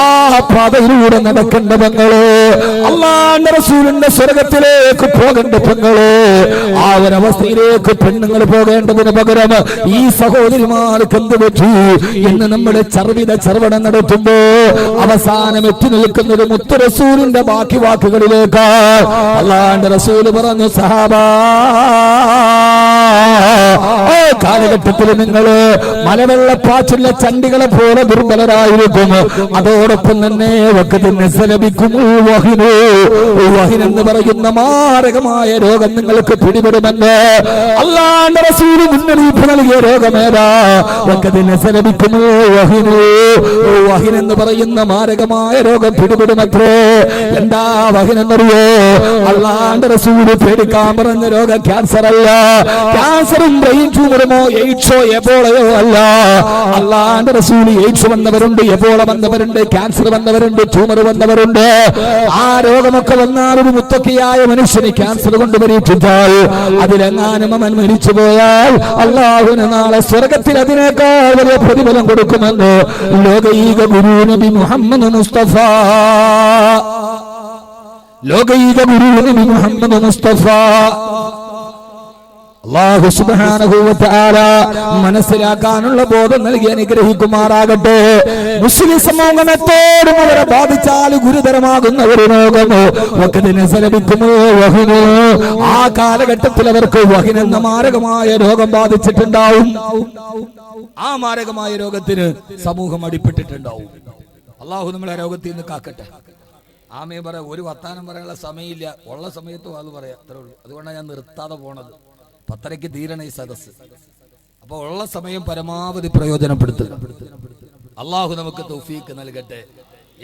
ആ പാതയിലൂടെ നടക്കേണ്ട പെങ്ങളെ, അല്ലാഹുവിന്റെ റസൂലിന്റെ സ്വർഗത്തിലേക്ക് പോകേണ്ട പെങ്ങളെ, ആ ഒരവസ്ഥയിലേക്ക് പെണ്ണുങ്ങൾ പോകേണ്ടതിന് പകരം ഈ സഹോദരിമാർക്ക് എന്ത് പറ്റി എന്ന് നമ്മുടെ ചർവണം നടത്തുമ്പോ അവസാനം എത്തി നിൽക്കുന്നത് മുത്തു റസൂലിന്റെ ബാക്കി വാക്കുകളിലേക്ക്. അല്ലാഹുവിന്റെ റസൂൽ പറഞ്ഞു, സഹാബാ, കാലഘട്ടത്തിൽ നിങ്ങള് മലവെള്ളപ്പാച്ചുള്ള ചണ്ടികളെ പോലെ ദുർബലരായിരിക്കും. അതോടൊപ്പം തന്നെ എന്ന് പറയുന്ന മാരകമായ രോഗം നിങ്ങൾക്ക് പിടിപെടുമെന്ന് അല്ലാഹുവിന്റെ റസൂൽ മുന്നറിയിപ്പ് നൽകിയ രോഗമേതാ? വഹിൻ എന്ന് പറയുന്ന മാരകമായ രോഗം പിടിപെടുമത്രേ. എന്താ വഹിൻ എന്നറിയോ? അല്ലാഹുവിന്റെ റസൂൽ പേടിക്കാൻ പറഞ്ഞ രോഗം ക്യാൻസർ അല്ല. ക്യാൻസറും ബ്രെയിൻ ട്യൂമറുമോ എയ്ഡ്സോ എബോളയോ അല്ല. അല്ലാഹുവിന്റെ റസൂൽ എയ്ഡ്സ് വന്നവരുണ്ട്, എബോള വന്നവരുണ്ട്, ക്യാൻസർ വന്നവരുണ്ട്, ട്യൂമർ വന്നവരുണ്ട്. ആ രോഗമൊക്കെ വന്നാൽ ഒരു മുത്തക്കിയായ മനുഷ്യന് ക്യാൻസർ കൊണ്ട് പരീക്ഷിച്ചാൽ അതിലെങ്ങാനും അവൻ മരിച്ചു പോയാൽ അല്ലാഹുവിന് നാളെ സ്വർഗത്തിൽ അതിനേക്കാൾ വലിയ പ്രതിഫലം കൊടുക്കുമെന്ന് ലോകൈക ഗുരു നബി മുഹമ്മദ് മുസ്തഫ. ലോകൈക ഗുരു നബി മുഹമ്മദ് മുസ്തഫ അല്ലാഹു സുബ്ഹാനഹു വ തആല മനസ്സിലാക്കാനുള്ള ബോധം നൽകി അനുഗ്രഹിക്കുമാറാകട്ടെ. മുസ്ലിം സമൂഹത്തോടും അവരെ ബാധിച്ചാൽ ഗുരുതരമാകുന്ന ഒരു രോഗമോ ആ കാലഘട്ടത്തിൽ അവർക്ക് വഹിൻ എന്ന മാരകമായ രോഗം ബാധിച്ചിട്ടുണ്ടാവും. ആ മാരകമായ രോഗത്തിന് സമൂഹം അടിപ്പെട്ടിട്ടുണ്ടാവും. അല്ലാഹു നമ്മളെ രോഗത്തിൽ നിന്ന് കാക്കട്ടെ. ആമേ പറ. ഒരു വർത്താനം പറയാനുള്ള സമയമില്ല, ഉള്ള സമയത്തും അത് പറയാം, അത്രേ ഉള്ളൂ. അതുകൊണ്ടാണ് ഞാൻ നിർത്താതെ പോണത്. 10:30 തീരണ ഈ സദസ്. അപ്പൊ ഉള്ള സമയം പരമാവധി പ്രയോജനപ്പെടുത്തുക. അള്ളാഹു നമുക്ക് തൗഫീക്ക് നൽകട്ടെ.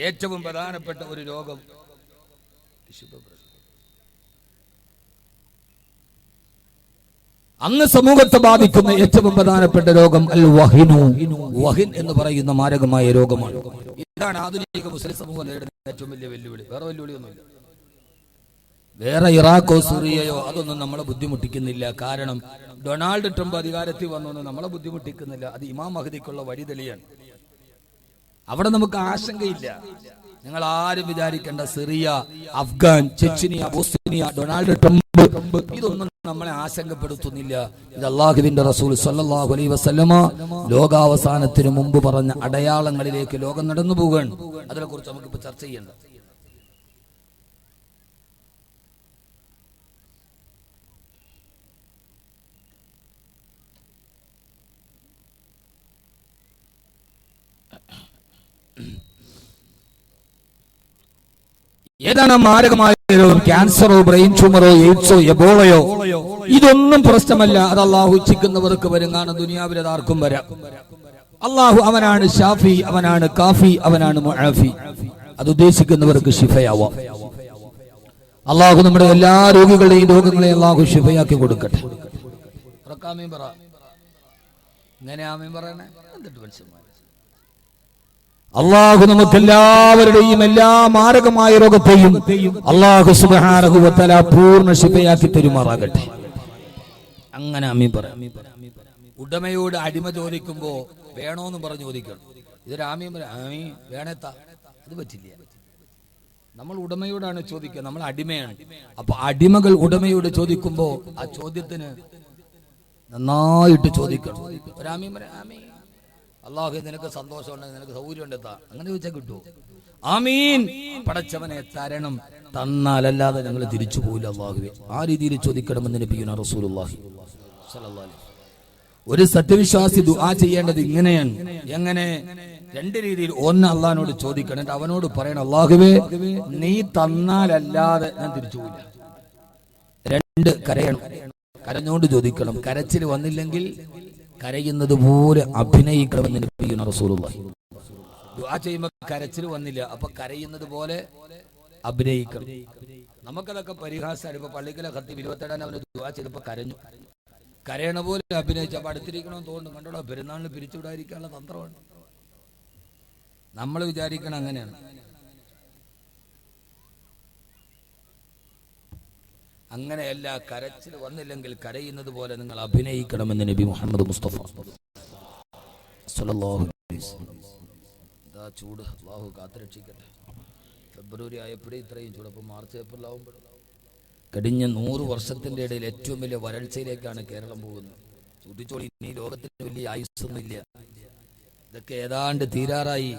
ഏറ്റവും പ്രധാനപ്പെട്ട ഒരു രോഗം അന്ന് സമൂഹത്തെ ബാധിക്കുന്ന ഏറ്റവും പ്രധാനപ്പെട്ട രോഗം അൽ വഹിനു. വഹിൻ എന്ന് പറയുന്ന മാരകമായ രോഗമാണ്. ഇതാണ് ആധുനിക മുസ്ലിം സമൂഹം നേരിടുന്ന ഏറ്റവും വലിയ വെല്ലുവിളി. വേറെ വെല്ലുവിളിയൊന്നുമില്ല. വേറെ ഇറാഖോ സിറിയയോ അതൊന്നും നമ്മളെ ബുദ്ധിമുട്ടിക്കുന്നില്ല. കാരണം ഡൊണാൾഡ് ട്രംപ് അധികാരത്തിൽ വന്നൊന്നും നമ്മളെ ബുദ്ധിമുട്ടിക്കുന്നില്ല. അത് ഇമാം മഹദിക്കുള്ള വഴി തെളിയാണ്. അവിടെ നമുക്ക് ആശങ്കയില്ല. നിങ്ങൾ ആരും വിചാരിക്കേണ്ട Syria, Afghan, Chechnya, Bosnia, Donald Trump ഇതൊന്നും നമ്മളെ ആശങ്കപ്പെടുത്തുന്നില്ല. ഇത് അല്ലാഹുവിന്റെ റസൂൽ സല്ലല്ലാഹു അലൈഹി വസല്ലമ ലോകാവസാനത്തിന് മുമ്പ് പറഞ്ഞ അടയാളങ്ങളിലേക്ക് ലോകം നടന്നു പോവുകയാണ്. അതിനെക്കുറിച്ച് നമുക്കിപ്പോൾ ചർച്ച ചെയ്യേണ്ട. ഏതാണ് മാരകമായ രോഗം? ക്യാൻസറോ, ബ്രെയിൻ ട്യൂമറോ, എയ്ഡ്സോ, എബോളയോ ഇതൊന്നും പ്രശ്നമല്ല. അത് അള്ളാഹു ഇച്ഛിക്കുന്നവർക്ക് വരും. കാണാൻ ദുനിയാവിൽ അത് ആർക്കും വരാം. അള്ളാഹു അവനാണ് ഷാഫി, അവനാണ് കാഫി, അവനാണ് മുആഫി. അത് ഉദ്ദേശിക്കുന്നവർക്ക് ശിഫയാവാം. അള്ളാഹു നമ്മുടെ എല്ലാ രോഗികളുടെയും രോഗങ്ങളെ അള്ളാഹു ശിഫയാക്കി കൊടുക്കട്ടെ. ഇങ്ങനെ ആമീൻ പറയണേ. എന്നിട്ട് മനസ്സിലായി അള്ളാഹു നമുക്കെല്ലാവരുടെയും എല്ലാ മാരകമായ രോഗത്തെയും അള്ളാഹു സുബ്ഹാനഹു വ തആല പൂർണ്ണ ശിഫയാക്കി തരുമാറാകട്ടെ. അങ്ങനെ ആമീൻ പറ. ഉടമയോട് അടിമ ചോദിക്കുമ്പോ വേണോന്ന് പറഞ്ഞ് ചോദിക്കണം. ഇതൊരു ആമീൻ പറ. ആമീൻ വേണേത്താ, അത് പറ്റില്ല. നമ്മൾ ഉടമയോടാണ് ചോദിക്കുക, നമ്മൾ അടിമയാണ്. അപ്പൊ അടിമകൾ ഉടമയോട് ചോദിക്കുമ്പോ ആ ചോദ്യത്തിന് നന്നായിട്ട് ചോദിക്കണം. ഒരു ആമീൻ പറ. ആമീൻ. അള്ളാഹു നിനക്ക് സന്തോഷമുണ്ടെങ്കിൽ നിനക്ക് സൗകര്യം ഉണ്ടെത്താ, അങ്ങനെ ചോദിച്ചാൽ കിട്ടുമോ? ആമീൻ. പടച്ചവനെ തരണം, തന്നാലല്ലാതെ ഞങ്ങൾ തിരിച്ചു പോയില്ല. അള്ളാഹുവേ ആ രീതിയിൽ ചോദിക്കണമെന്ന് നബിയുനാ റസൂലുള്ളാഹി സ്വല്ലല്ലാഹു അലൈഹി വസല്ലം. ഒരു സത്യവിശ്വാസി ദുആ ചെയ്യേണ്ടത് ഇങ്ങനെയാണ്. എങ്ങനെ? രണ്ട് രീതിയിൽ. ഒന്ന്, അള്ളാഹിനോട് ചോദിക്കണം, എന്നിട്ട് അവനോട് പറയണം, അള്ളാഹുവേ നീ തന്നാലല്ലാതെ ഞാൻ തിരിച്ചു പോയില്ല. രണ്ട്, കരയണം. കരഞ്ഞോണ്ട് ചോദിക്കണം. കരച്ചിൽ വന്നില്ലെങ്കിൽ കരയുന്നത് പോലെ അഭിനയിക്കണമെന്ന് നബിയുനാ റസൂലുള്ളാഹി. ദുആ ചെയ്യുമ്പോൾ കരച്ചിൽ വന്നില്ല, അപ്പൊ കരയുന്നത് പോലെ അഭിനയിക്കണം. നമുക്കതൊക്കെ പരിഹാസമാണ്. ഇപ്പൊ പള്ളിക്കലെ ഖത്തീബ് 27 അവന് ദുആ ചെയ്തപ്പോ കരഞ്ഞു. കരയണ പോലെ അഭിനയിച്ച. അപ്പൊ അടുത്തിരിക്കണമെന്ന് തോന്നുന്നു. കണ്ടോളൂ, പെരുന്നാളിന് പിരിച്ചുവിടാതിരിക്കാനുള്ള തന്ത്രമാണ്. നമ്മൾ വിചാരിക്കണം അങ്ങനെയാണ്. അങ്ങനെയല്ല, കരച്ചിൽ വന്നില്ലെങ്കിൽ കരയുന്നത് പോലെ നിങ്ങൾ അഭിനയിക്കണമെന്ന് നബി മുഹമ്മദ് മുസ്തഫ സ്വല്ലല്ലാഹു അലൈഹി വസല്ലം. ഇതാ ചൂട്, അല്ലാഹു കാത്തുരക്ഷിക്കട്ടെ. ഫെബ്രുവരി ആയപ്പോഴേ ഇത്രയും ചൂട്. അപ്പോൾ മാർച്ച് ഏപ്രിലാവുമ്പോൾ കഴിഞ്ഞ 100 വർഷത്തിൻ്റെ ഇടയിൽ ഏറ്റവും വലിയ വരൾച്ചയിലേക്കാണ് കേരളം പോകുന്നത്. ചൂട്ടിച്ചോളി, ഇനി ലോകത്തിന് വലിയ ആയുസ്സൊന്നുമില്ല. ഇതൊക്കെ ഏതാണ്ട് തീരാറായി.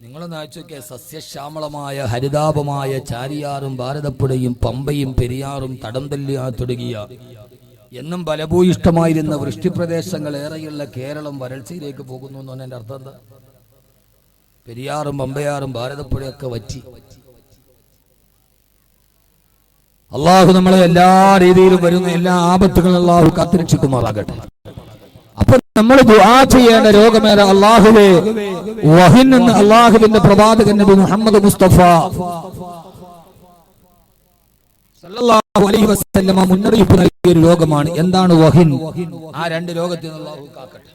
നിങ്ങളൊന്ന് ആലോചിച്ചോക്കെ, സസ്യശ്യാമളമായ ഹരിതാപമായ ചാരിയാറും ഭാരതപ്പുഴയും പമ്പയും പെരിയാറും തടംതല്ലിയാ തുടങ്ങിയ എന്നും ഫലഭൂയിഷ്ടമായിരുന്ന വൃഷ്ടിപ്രദേശങ്ങൾ ഏറെയുള്ള കേരളം വരൾച്ചയിലേക്ക് പോകുന്നു എന്ന് പറഞ്ഞതിൻ്റെ അർത്ഥം എന്താ? പെരിയാറും പമ്പയാറും ഭാരതപ്പുഴയൊക്കെ വറ്റി. അള്ളാഹു നമ്മളെ എല്ലാ രീതിയിലും വരുന്ന എല്ലാ ആപത്തുകളും അള്ളാഹു കാത്തുരക്ഷിക്കുമാറാകട്ടെ. അപ്പൊ നമ്മൾ ദുആ ചെയ്യേണ്ട രോഗമേറ അള്ളാഹുവേ വഹിൻ എന്ന് അള്ളാഹുവിന്റെ പ്രവാചകൻ നബി മുഹമ്മദ് മുസ്തഫ സല്ലല്ലാഹു അലൈഹി വസല്ലം മുന്നറിയിപ്പ് നൽകിയ ഒരു രോഗമാണ്. എന്താണ് വഹിൻ? ആ 2 രോഗത്തിൽ നിന്ന് അള്ളാഹു കാക്കട്ടെ.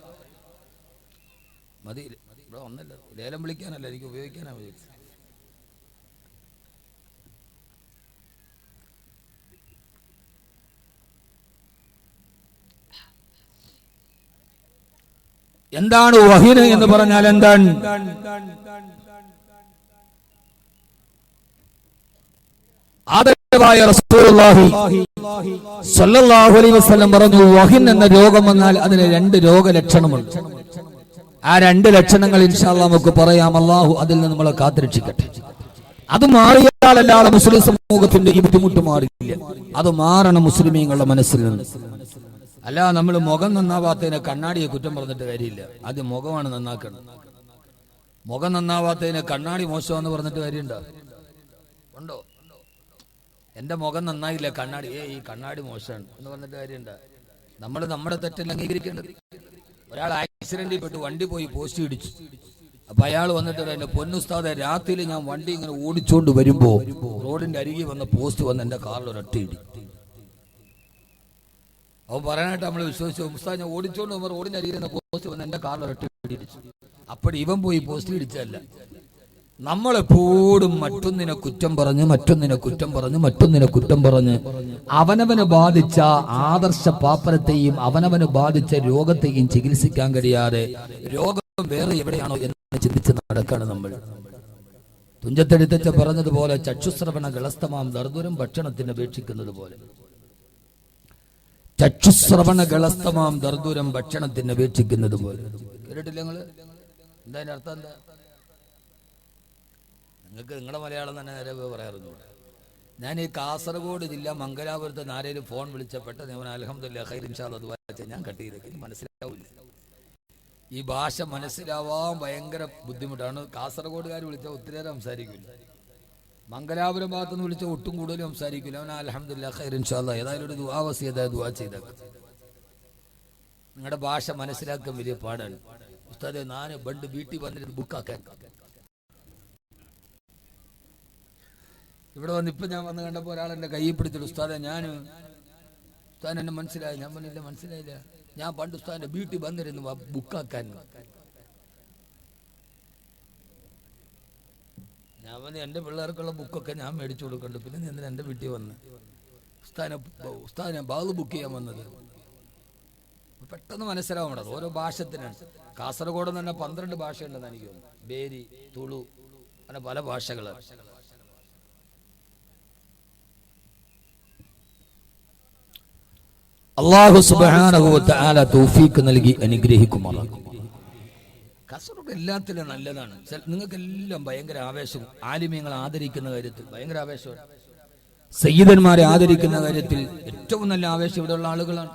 മതി, ഇവിടെ ഒന്നല്ല, ലേലം വിളിക്കാനല്ല, എനിക്ക് ഉപയോഗിക്കാനാണ് വിചാരിച്ചത്. എന്താണ് വഹിന് എന്ന് പറഞ്ഞാൽ എന്താണ്? ആദരവായ റസൂലുള്ളാഹി സ്വല്ലല്ലാഹു അലൈഹി വസല്ലം പറഞ്ഞു, വഹിൻ എന്ന രോഗം വന്നാൽ അതിന് 2 രോഗലക്ഷണമുണ്ട്. ആ 2 ലക്ഷണങ്ങൾ ഇൻഷാ അല്ലാഹ് നമുക്ക് പറയാം. അല്ലാഹു അതിൽ നിന്ന് നമ്മളെ കാത്തുരക്ഷിക്കട്ടെ. അത് മാറിയാലല്ലാതെ മുസ്ലിം സമൂഹത്തിന്റെ ഈ ബുദ്ധിമുട്ട് മാറിയില്ല. അത് മാറണം മുസ്ലിമീങ്ങളുടെ മനസ്സിൽ നിന്ന്. അല്ല, നമ്മൾ മുഖം നന്നാവാത്തതിനെ കണ്ണാടിയെ കുറ്റം പറഞ്ഞിട്ട് കാര്യമില്ല. ആദ്യം മുഖമാണ് നന്നാക്കണം. മുഖം നന്നാവാത്തതിനെ കണ്ണാടി മോശമാണെന്ന് പറഞ്ഞിട്ട് കാര്യമുണ്ടോ? ഉണ്ടോ? എന്റെ മുഖം നന്നായില്ല, കണ്ണാടി ഈ കണ്ണാടി മോശമാണ് എന്ന് പറഞ്ഞിട്ട് കാര്യമുണ്ടോ? നമ്മൾ നമ്മുടെ തെറ്റല്ല അംഗീകരിക്കേണ്ടത്. ഒരാൾ ആക്സിഡന്റിൽ പെട്ട് വണ്ടി പോയി പോസ്റ്റ് ഇടിച്ചു. അപ്പൊ അയാൾ വന്നിട്ട് എന്റെ പൊന്നുസ്താദെ, രാത്രിയിൽ ഞാൻ വണ്ടി ഇങ്ങനെ ഓടിച്ചോണ്ട് വരുമ്പോ റോഡിന്റെ അരികെ വന്ന പോസ്റ്റ് വന്ന് എന്റെ കാറിൽ ഒരൊറ്റ ഇടി. അവൻ പറയാനായിട്ട് നമ്മൾ വിശ്വസിച്ചു. ഉസ്താദ്, ഞാൻ ഓടിച്ചോണ്ട് പോകുമ്പോൾ റോഡിന്റെ അരികിൽ പോസ്റ്റ് വന്ന് എന്റെ കാറിൽ ഒരൊറ്റ ഇടിച്ചു. അപ്പോൾ ഇവൻ പോയി പോസ്റ്റ് ഇടിച്ചല്ല. നമ്മളെപ്പോഴും മറ്റൊന്നിനെ കുറ്റം പറഞ്ഞ് അവനവന് ബാധിച്ച ആദർശ പാപ്പരത്തെയും അവനവന് ബാധിച്ച രോഗത്തെയും ചികിത്സിക്കാൻ കഴിയാതെ രോഗം വേറെ എവിടെയാണോ എന്ന് ചിന്തിച്ച് നടക്കാണ് നമ്മൾ. തുഞ്ചത്തെഴുത്തച്ഛ പറഞ്ഞതുപോലെ, ചക്ഷുശ്രവണ ഗളസ്തമാം ദർദുരം ഭക്ഷണത്തിന് അപേക്ഷിക്കുന്നത് പോലെ. ചക്ഷുശ്രവണ ഗളസ്തമാം ദർദുരം ഭക്ഷണത്തിന് അപേക്ഷിക്കുന്നത് പോലെ. കേട്ടിട്ടില്ല നിങ്ങള്? എന്താ അതിന്റെ അർത്ഥം? എന്താ? നിങ്ങൾക്ക് നിങ്ങളുടെ മലയാളം തന്നെ നേരെ പറയാറുണ്ട്. ഞാൻ ഈ കാസർഗോഡ് ജില്ല മംഗലാപുരത്ത് ആരെങ്കിലും ഫോൺ വിളിച്ചപ്പെട്ട അൽഹംദുലില്ലാ ഖൈർ ഇൻഷാ അല്ലാഹ് ദുആ ചെയ്യാൻ ഞാൻ കട്ട് ചെയ്തേക്ക്. മനസ്സിലാവില്ല. ഈ ഭാഷ മനസ്സിലാവാൻ ഭയങ്കര ബുദ്ധിമുട്ടാണ്. കാസർഗോഡുകാർ വിളിച്ചാൽ ഒത്തിരി സംസാരിക്കില്ല. മംഗലാപുരം ഭാഗത്തുനിന്ന് വിളിച്ചാൽ ഒട്ടും കൂടുതൽ സംസാരിക്കില്ല. അവൻ അൽഹംദുലില്ലാ ഖൈർ ഇൻഷാ അല്ലാഹ് ഏതായാലും ഒരു ദുആ വസിയത ദുആ ചെയ്തേക്ക്. നിങ്ങളുടെ ഭാഷ മനസ്സിലാക്കാൻ വലിയ പാടാണ്. ഉസ്താദേ, ഞാൻ പണ്ട് വീട്ടിൽ വന്നിട്ട് ബുക്കാക്കാൻ ഇവിടെ വന്ന് ഇപ്പം ഞാൻ വന്ന് കണ്ടപ്പോൾ ഒരാൾ എൻ്റെ കയ്യിൽ പിടിച്ചിട്ട്, ഉസ്താദെ ഉസ്താദ് എന്നെ മനസ്സിലായി. ഞാൻ പറഞ്ഞില്ല, മനസ്സിലായില്ല. ഞാൻ പണ്ട് ഉസ്താദിന്റെ വീട്ടിൽ വന്നിരുന്നു ബുക്കാക്കാൻ. ഞാൻ വന്ന് എൻ്റെ പിള്ളേർക്കുള്ള ബുക്കൊക്കെ ഞാൻ മേടിച്ചു കൊടുക്കുന്നുണ്ട്. പിന്നെ എന്തിനാ എൻ്റെ വീട്ടിൽ വന്ന് ഉസ്താദിനെ ബാഗ് ബുക്ക് ചെയ്യാൻ വന്നത്? പെട്ടെന്ന് മനസ്സിലാവണത് ഓരോ ഭാഷത്തിനാണ്. കാസർഗോഡ് തന്നെ 12 ഭാഷയുണ്ടെന്ന് എനിക്ക് തോന്നുന്നു. ബേരി, തുളു, അങ്ങനെ പല ഭാഷകള്. അല്ലാഹു സുബ്ഹാനഹു വ തആല തൗഫീഖ് നൽകി അനുഗ്രഹിക്കുമാറാകട്ടെ. കാസർഗോഡ് എല്ലാത്തിലും നല്ലതാണ്. നിങ്ങൾക്കെല്ലാം ഭയങ്കര ആവേശം. ആലിമീങ്ങളെ ആദരിക്കുന്ന കാര്യത്തിൽ ഭയങ്കര ആവേശമാണ്. സയ്യിദന്മാരെ ആദരിക്കുന്ന കാര്യത്തിൽ ഏറ്റവും നല്ല ആവേശം ഇവിടെയുള്ള ആളുകളാണ്.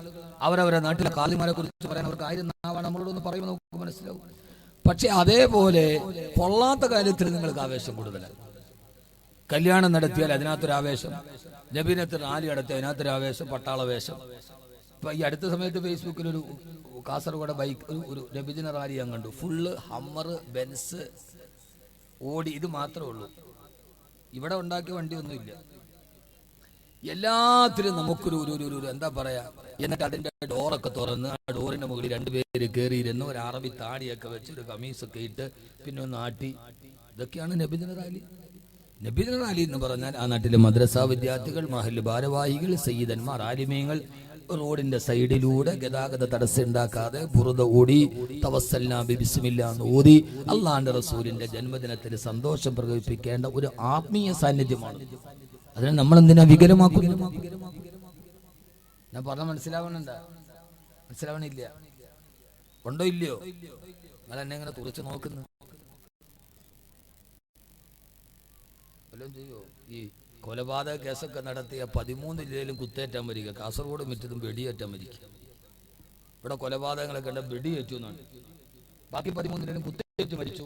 അവരവരെ നാട്ടിലെ കാലിമാരെ കുറിച്ച് പറയാൻ അവർക്ക് 1000 നാവാണ്. നമ്മളോടൊന്ന് പറയുമ്പോൾ നമുക്ക് മനസ്സിലാവും. പക്ഷെ അതേപോലെ പൊള്ളാത്ത കാര്യത്തിൽ നിങ്ങൾക്ക് ആവേശം കൂടുതലാണ്. കല്യാണം നടത്തിയാൽ അതിനകത്തൊരു ആവേശം, നബിനത്തിൽ റാലി നടത്തിയാൽ അതിനകത്തൊരു ആവേശം, പട്ടാളവേഷം. ഇപ്പൊ ഈ അടുത്ത സമയത്ത് ഫേസ്ബുക്കിൽ ഒരു കാസർഗോഡ് ബൈക്ക് ഒരു നബിദിന റാലി ഞാൻ കണ്ടു. ഫുള്ള് ഹമ്മർ, ബെൻസ്, ഓടി, ഇത് മാത്രമേ ഉള്ളൂ. ഇവിടെ ഉണ്ടാക്കിയ വണ്ടിയൊന്നുമില്ല. എല്ലാത്തിലും നമുക്കൊരു എന്താ പറയാ, എന്നിട്ട് അതിന്റെ ഡോറൊക്കെ തുറന്ന് ആ ഡോറിന്റെ മുകളിൽ രണ്ടുപേര് കയറിയിരുന്ന് ഒരു അറബി താടിയൊക്കെ വെച്ച് ഒരു കമീസൊക്കെ ഇട്ട് പിന്നെ ഒന്ന് ആട്ടി. ഇതൊക്കെയാണ് നബിദിന റാലി. നബിദിന റാലി എന്ന് പറഞ്ഞാൽ ആ നാട്ടിലെ മദ്രസ വിദ്യാർത്ഥികൾ, മഹല്ല് ഭാരവാഹികൾ, സയ്യിദന്മാർ, ആലിമീങ്ങൾ റോഡിന്റെ സൈഡിലൂടെ ഗതാഗത തടസ്സം ഉണ്ടാക്കാതെ ബുറുദ ഓടി തവസ്സൽനാ ബിസ്മില്ലാ എന്ന് ഓതി അള്ളാഹുവിന്റെ റസൂലിന്റെ ജന്മദിനത്തിൽ സന്തോഷം പ്രകടിപ്പിക്കേണ്ട ഒരു ആത്മീയ സാന്നിധ്യമാണ്. അതിനെ നമ്മൾ എന്തിനാ വികലമാക്കുന്നത്? ഞാൻ പറഞ്ഞ മനസ്സിലാവണുണ്ടാ? മനസ്സിലാവണില്ല? ഉണ്ടോ ഇല്ലയോ? നിങ്ങൾ എന്നെ ഇങ്ങനെ തുറച്ചു നോക്കുന്നു വല്ലതും ചെയ്യോ? ഈ കൊലപാതക കേസൊക്കെ നടത്തിയ 13 ജില്ലയിലും കുത്തേറ്റാൻ വരിക, കാസർഗോഡ് മറ്റതും വെടിയേറ്റാൻ വരിക. ഇവിടെ കൊലപാതകങ്ങളൊക്കെ ഉണ്ട്, വെടിയേറ്റു എന്നാണ്. ബാക്കി 13 ജില്ലയിലും കുത്തേറ്റ് മരിച്ചു,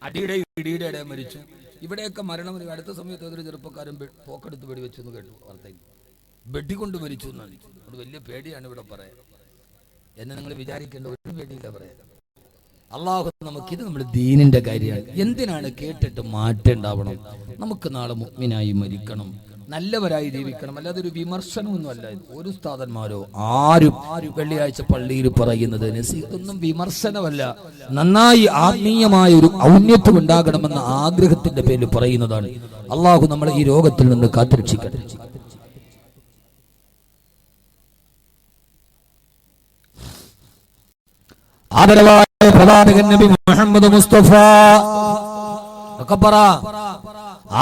അടിയുടെ ഇടിയുടെ ഇടയിൽ മരിച്ചു. ഇവിടെയൊക്കെ മരണം അടുത്ത സമയത്ത് ഏതൊരു ചെറുപ്പക്കാരൻ പോക്കെടുത്ത് വെടിവെച്ചു എന്ന് കേട്ടു വാർത്തയിൽ. വെടികൊണ്ട് മരിച്ചു എന്നാണ്. അത് വലിയ പേടിയാണ് ഇവിടെ പറയാൻ. എന്നെ നിങ്ങൾ വിചാരിക്കേണ്ട ഒരു പേടിയില്ല പറയാൻ. അള്ളാഹു നമുക്കിത് നമ്മുടെ ദീനിന്റെ കാര്യമാണ്. എന്തിനാണ് കേട്ടിട്ട് മാറ്റേണ്ടാവണം? നമുക്ക് നാളെ മുഅ്മിനായി മരിക്കണം, നല്ലവരായി ജീവിക്കണം. അല്ലാതെ ഒരു വിമർശനമൊന്നും അല്ല. ഒരു ഉസ്താദന്മാരോ ആരും വെള്ളിയാഴ്ച പള്ളിയിൽ പറയുന്നത് ഇതൊന്നും വിമർശനമല്ല, നന്നായി ആത്മീയമായ ഒരു ഔന്നത്യം ഉണ്ടാകണമെന്ന ആഗ്രഹത്തിന്റെ പേരിൽ പറയുന്നതാണ്. അള്ളാഹു നമ്മളെ ഈ രോഗത്തിൽ നിന്ന് കാത്തുരക്ഷിക്കട്ടെ. ആദരവായ പ്രവാചകൻ നബി മുഹമ്മദ് മുസ്തഫ,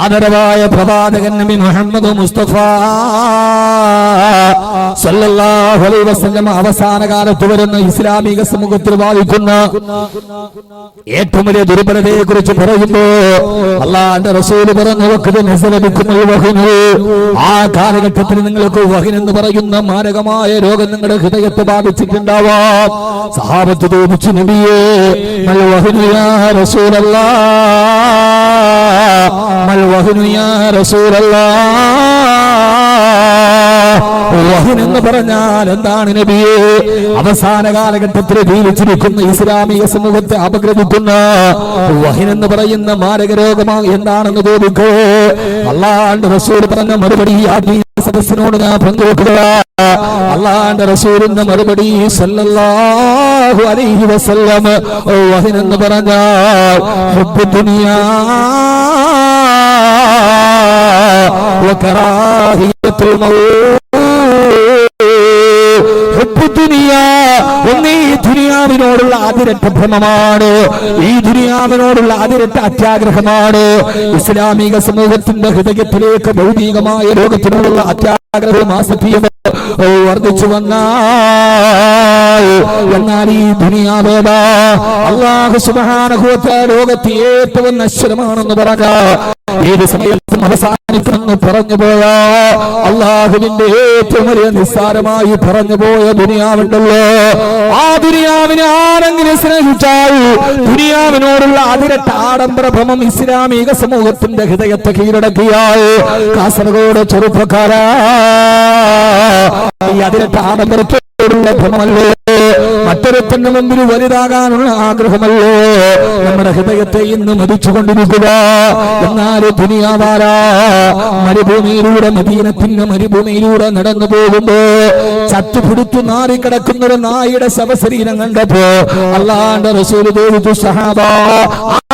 ആദരവായ പ്രവാചകൻ നബി മുഹമ്മദ് മുസ്തഫ സല്ലല്ലാഹു അലൈഹി വസല്ലം അവസാന കാലത്ത് വരുന്ന ഇസ്ലാമിക സമൂഹത്തിൽ ബാധിക്കുന്ന ഏറ്റവും വലിയ ദുർബലതയെ കുറിച്ച് പറയുമ്പോ അല്ലാഹുവിന്റെ റസൂൽ പറഞ്ഞു, ആ കാലഘട്ടത്തിൽ നിങ്ങൾക്ക് വഹിൻ എന്ന് പറയുന്ന മാരകമായ രോഗം നിങ്ങളുടെ ഹൃദയത്തെ ബാധിച്ചിട്ടുണ്ടാവാം. സഹാബത്ത് ചോദിച്ചു, നബിയേ മൽ വഹിനു യാ റസൂലല്ലാഹ്, മൽ വഹിനു യാ റസൂലല്ലാഹ്. വഹിൻ എന്ന് പറഞ്ഞാൽ എന്താണ് നബിയേ? അവസാന കാലഘട്ടത്തിൽ ജീവിച്ചിരിക്കുന്ന ഇസ്ലാമിക സമൂഹത്തെ അപഗ്രഥിക്കുന്ന വഹിൻ എന്ന് പറയുന്ന മാരക രോഗമാണ് എന്താണെന്ന് ചോദിക്കോ. അല്ലാഹുവിന്റെ റസൂൽ പറഞ്ഞ മറുപടി സദസ്സിനോട് ഞാൻ പങ്കുവെക്കുക. അല്ലാഹുവിന്റെ റസൂലിന്റെ മറുപടി സല്ലല്ലാഹു അലൈഹി വസല്ലം, വഹിൻ എന്ന് പറഞ്ഞാൽ ഹുബ്ബു ദുനിയാ വകറാഹിയത്തുൽ മൗത്ത്. ഒന്നീ ദുനിയാവിനോടുള്ള അതിരറ്റ ഭ്രമമാണ്, ഈ ദുനിയാവിനോടുള്ള അതിരറ്റ അത്യാഗ്രഹമാണ്. ഇസ്ലാമിക സമൂഹത്തിന്റെ ഹൃദയത്തിലേക്ക് ഭൗതികമായ ലോകത്തിനോടുള്ള അത്യാഗ്രഹം ആസക്തിയും വർദ്ധിച്ചു വന്നാൽ, എന്നാൽ ഈ ദുനിയാവേദ അല്ലാഹു സുബ്ഹാനഹു വ തആല ലോകത്തെ ഏറ്റവും നശ്വരമാണെന്ന് പറഞ്ഞ ഏത് സമയത്തും അവസാനിക്കുമെന്ന് പറഞ്ഞു പോയ അള്ളാഹുവിന്റെ ഏറ്റവും വലിയ നിസ്സാരമായി പറഞ്ഞു പോയ ദുനിയാവുണ്ടല്ലോ, ആ ദുനിയാവിനെ ആരെങ്കിലും സ്നേഹിച്ചാൽ ദുനിയാവിനോടുള്ള അതിരട്ട ആഡംബര ഭ്രമം ഇസ്ലാമിക സമൂഹത്തിന്റെ ഹൃദയത്തെ കീഴടക്കിയാൽ, കാസർഗോഡ് ചെറുപ്പക്കാരാ, ഈ അതിരട്ട ആഡംബരത്തോടുള്ള ഭ്രമമല്ലേ, മറ്റൊരുത്തന്റെ മുമ്പിൽ വലുതാകാനുള്ള ആഗ്രഹമല്ലോ നമ്മുടെ ഹൃദയത്തെ ഇന്ന് മരിച്ചുകൊണ്ടിരിക്കുക. എന്നാൽ ദുനിയാവാരാ മരുഭൂമിയിലൂടെ, മദീനത്തിന്റെ മരുഭൂമിയിലൂടെ നടന്നു പോകുമ്പോ ചത്തുപിടിച്ചു നാറിക്കിടക്കുന്ന ഒരു നായുടെ ശവശരീരം കണ്ടപ്പോ അല്ലാഹുവിന്റെ റസൂൽ ചോദിച്ചു, സഹാബാ,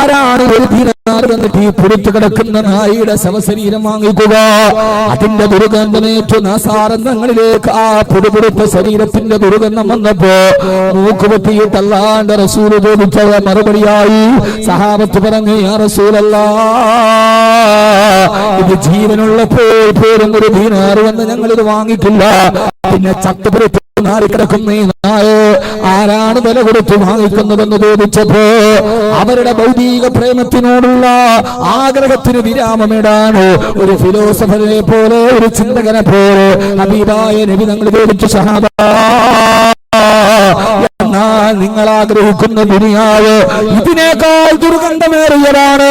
ആരാണ് ഒരു ദീനാർ വന്നിട്ട് ഈ പുറത്തു കിടക്കുന്ന നായുടെ ശവശരീരം വാങ്ങിക്കുക? അതിന്റെ ദുർഗന്ധമേറ്റു നാസാരന്ധങ്ങളിലേക്ക് ആ പുടുപുടുത്ത ശരീരത്തിന്റെ ദുർഗന്ധം വന്നപ്പോ മൂക്കുപറ്റിയിട്ട് അല്ലാഹുവിന്റെ റസൂൽ ചോദിച്ച മറുപടിയായി സഹാബത്ത് പറഞ്ഞു, യാ റസൂലല്ലാഹ്, ഇത് ജീവനുള്ളപ്പോൾ പോലും ഒരു ദീനാർ വന്ന് ഞങ്ങളിത് വാങ്ങിക്കില്ല, പിന്നെ ചത്തുപുറത്ത് നാറിക്കിടക്കുന്ന ഈ നായ ആരാണ് വില കൊടുത്ത് വാങ്ങിക്കുന്നതെന്ന് ചോദിച്ചപ്പോ അവരുടെ ഭൗതിക പ്രേമത്തിനോടുള്ള ആഗ്രഹത്തിന് വിരാമമിടാണ് ഒരു ഫിലോസഫറെ പോലെ, ഒരു ചിന്തകനെ പോലെ ഹബീബായ നബി തങ്ങൾ ചോദിച്ചു, സഹാബ, എന്നാൽ നിങ്ങൾ ആഗ്രഹിക്കുന്ന ദുനിയാവ് ഇതിനേക്കാൾ ദുർഗന്ധമേറിയതാണ്.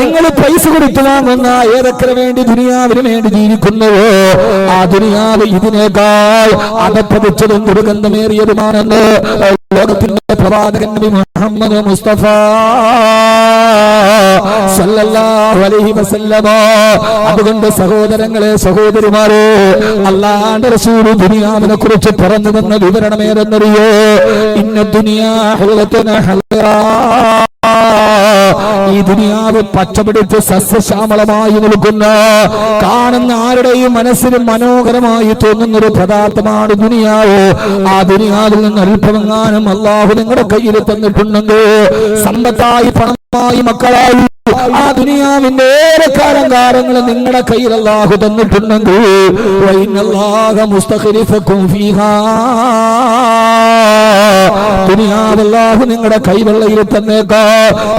നിങ്ങൾ പൈസ കൊടുത്തു വാങ്ങുന്ന ഏതൊക്കെ വേണ്ടി ദുനിയാവിന് വേണ്ടി ജീവിക്കുന്നുവോ ആ ദുനിയാവ് ഇതിനേക്കാൾ അകപ്പതിച്ചതും ദുർഗന്ധമേറിയതുമാണെന്ന് ലോകത്തിന്റെ പ്രവാചകൻ നബി മുഹമ്മദ് മുസ്തഫ സല്ലല്ലാഹു അലൈഹി വസല്ലമ. അതുകൊണ്ട് സഹോദരങ്ങളെ, സഹോദരിമാരെ, അല്ലാഹുവിന്റെ റസൂൽ ദുനിയാവിനെ കുറിച്ച് പറഞ്ഞു തന്ന വിവരണം ഏതെന്നറിയോ? ഇന്ന ദുനിയാ ഹുലത്തുന ഹലറാ. ഈ ദുനിയാവ് പച്ചപിടിച്ച് സസ്യശ്യാമളമായി നിൽക്കുന്ന, കാണുന്ന ആരുടെയും മനസ്സിന് മനോഹരമായി തോന്നുന്ന ഒരു പദാർത്ഥമാണ് ദുനിയാവ്. ആ ദുനിയാവിൽ നിന്ന് അല്പമെങ്ങാനും അല്ലാഹു നിങ്ങളുടെ കയ്യിൽ തന്നിട്ടുണ്ടെങ്കിൽ, സമ്പത്തായി, പണമായി, മക്കളായി, ആ ദുനിയാവിന്റെ ഏറെ കാലങ്ങൾ നിങ്ങളുടെ കയ്യിൽ അല്ലാഹു തന്നിട്ടുണ്ടെങ്കിൽ, വഇന്നല്ലാഹ മുസ്തഖ്ലിഫകും ഫീഹാ. ദുനിയാവ് അല്ലാഹു നിങ്ങളുടെ കൈവെള്ളയിൽ തന്നേക്കാം.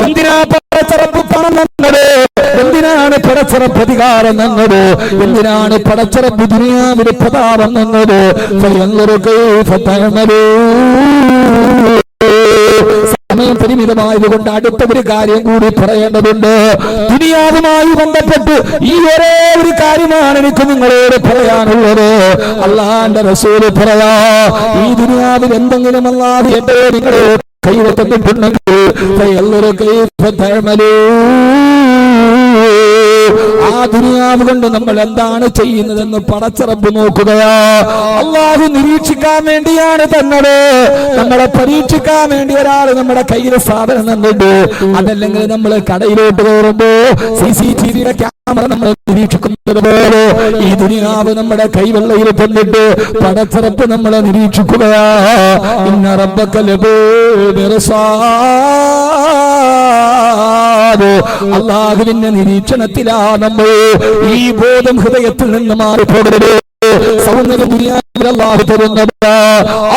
എന്തിനാ പടച്ചറപ്പ് പണം തന്നത്? എന്തിനാണ് പടച്ചറപ്പ് അധികാരം തന്നത്? എന്തിനാണ് പടച്ചറപ്പ് ദുനിയാവിന് പ്രതാപം തന്നത്? സമയം പരിമിതമായതുകൊണ്ട് അടുത്ത ഒരു കാര്യം കൂടി പറയേണ്ടതുണ്ട്. ദുനിയാവുമായി ബന്ധപ്പെട്ട് ഈ ഒരേ ഒരു കാര്യമാണ് എനിക്ക് നിങ്ങളോട് പറയാനുള്ളത്. അല്ലാഹുവിന്റെ റസൂൽ പറയാ, ഈ ദുനിയാവിൽ എന്തെങ്കിലും അല്ലാഹു എന്റെ നിങ്ങളെ കൈവന്നിട്ടുണ്ടെങ്കിൽ ആ ദുനിയാവ് കൊണ്ട് നമ്മൾ എന്താണ് ചെയ്യുന്നതെന്ന് പടച്ചറപ്പ് നോക്കുകയാ. അല്ലാഹു നിരീക്ഷിക്കാൻ വേണ്ടിയാണ് തന്നത്. നമ്മളെ പരീക്ഷിക്കാൻ വേണ്ടി ഒരാൾ നമ്മുടെ കയ്യിൽ സാധനം തന്നിട്ട്, അതല്ലെങ്കിൽ നമ്മൾ കടയിലോട്ട് കയറുമ്പോ CCTV ക്യാമറ നമ്മൾ നിരീക്ഷിക്കുന്നത് പോലെ ഈ ദുനിയാവ് നമ്മുടെ കൈവെള്ളയിൽ തന്നിട്ട് പടച്ചറപ്പ് നമ്മളെ നിരീക്ഷിക്കുകയാ. ഇന്ന റബ്ബക അല്ലാഹുവിന്റെ നിരീക്ഷണത്തിലാ നമ്മൾ. ഈ ബോധം ഹൃദയത്തിൽ നിന്ന് മാറിപ്പോകരുത്. സൗന്ദര്യം ദുനിയാവിൽ അല്ലാഹു തരുന്നത്.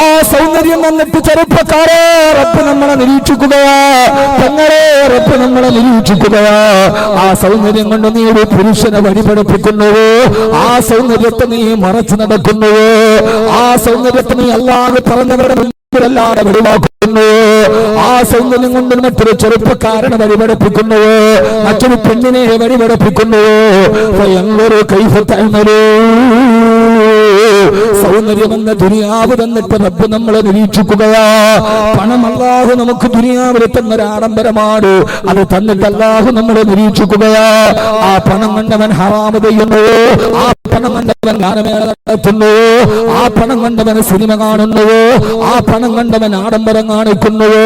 ആ സൗന്ദര്യം വന്നിട്ട് ചെറുപ്പക്കാരെ റബ്ബ് നമ്മളെ നിരീക്ഷിക്കുകയാ. പെങ്ങളെ റബ്ബ് നമ്മളെ നിരീക്ഷിക്കുകയാ. ആ സൗന്ദര്യം കൊണ്ട് നീ ഒരു പുരുഷനെ വഴിപഠിപ്പിക്കുന്നുവോ? ആ സൗന്ദര്യത്തെ നീ മറച്ചു നടക്കുന്നുവോ? ആ സൗന്ദര്യത്തെ നീ അല്ലാഹു പറഞ്ഞവരുടെ ല്ലാതെ വെളിവാക്കുന്നു. ആ സൗന്ദര്യം കൊണ്ട് മറ്റൊരു ചെറുപ്പക്കാരനെ വഴിപഠിപ്പിക്കുന്നുവോ? മറ്റൊരു പെണ്ണിനെ വഴിപഠിപ്പിക്കുന്നുവോ? സൗന്ദര്യമെന്ന ദുനിയാവ് തന്നിട്ട് റബ്ബ് നമ്മളെ നിരീക്ഷിക്കുകയാ. പണം അല്ലാഹു നമുക്ക് ദുനിയാവിൽ തന്നൊരു ആഡംബരമാണ്. അത് തന്നിട്ട് അല്ലാഹു നമ്മളെ നിരീക്ഷിക്കുകയാ. ആ പണം കണ്ടവൻ ഹറാമ് ചെയ്യുന്നുവോ? ആ പണം കണ്ടവൻ ഗാനമേള നടത്തുന്നുവോ? ആ പണം കണ്ടവൻ സിനിമ കാണുന്നുവോ? ആ പണം കണ്ടവൻ ആഡംബരം കാണിക്കുന്നുവോ?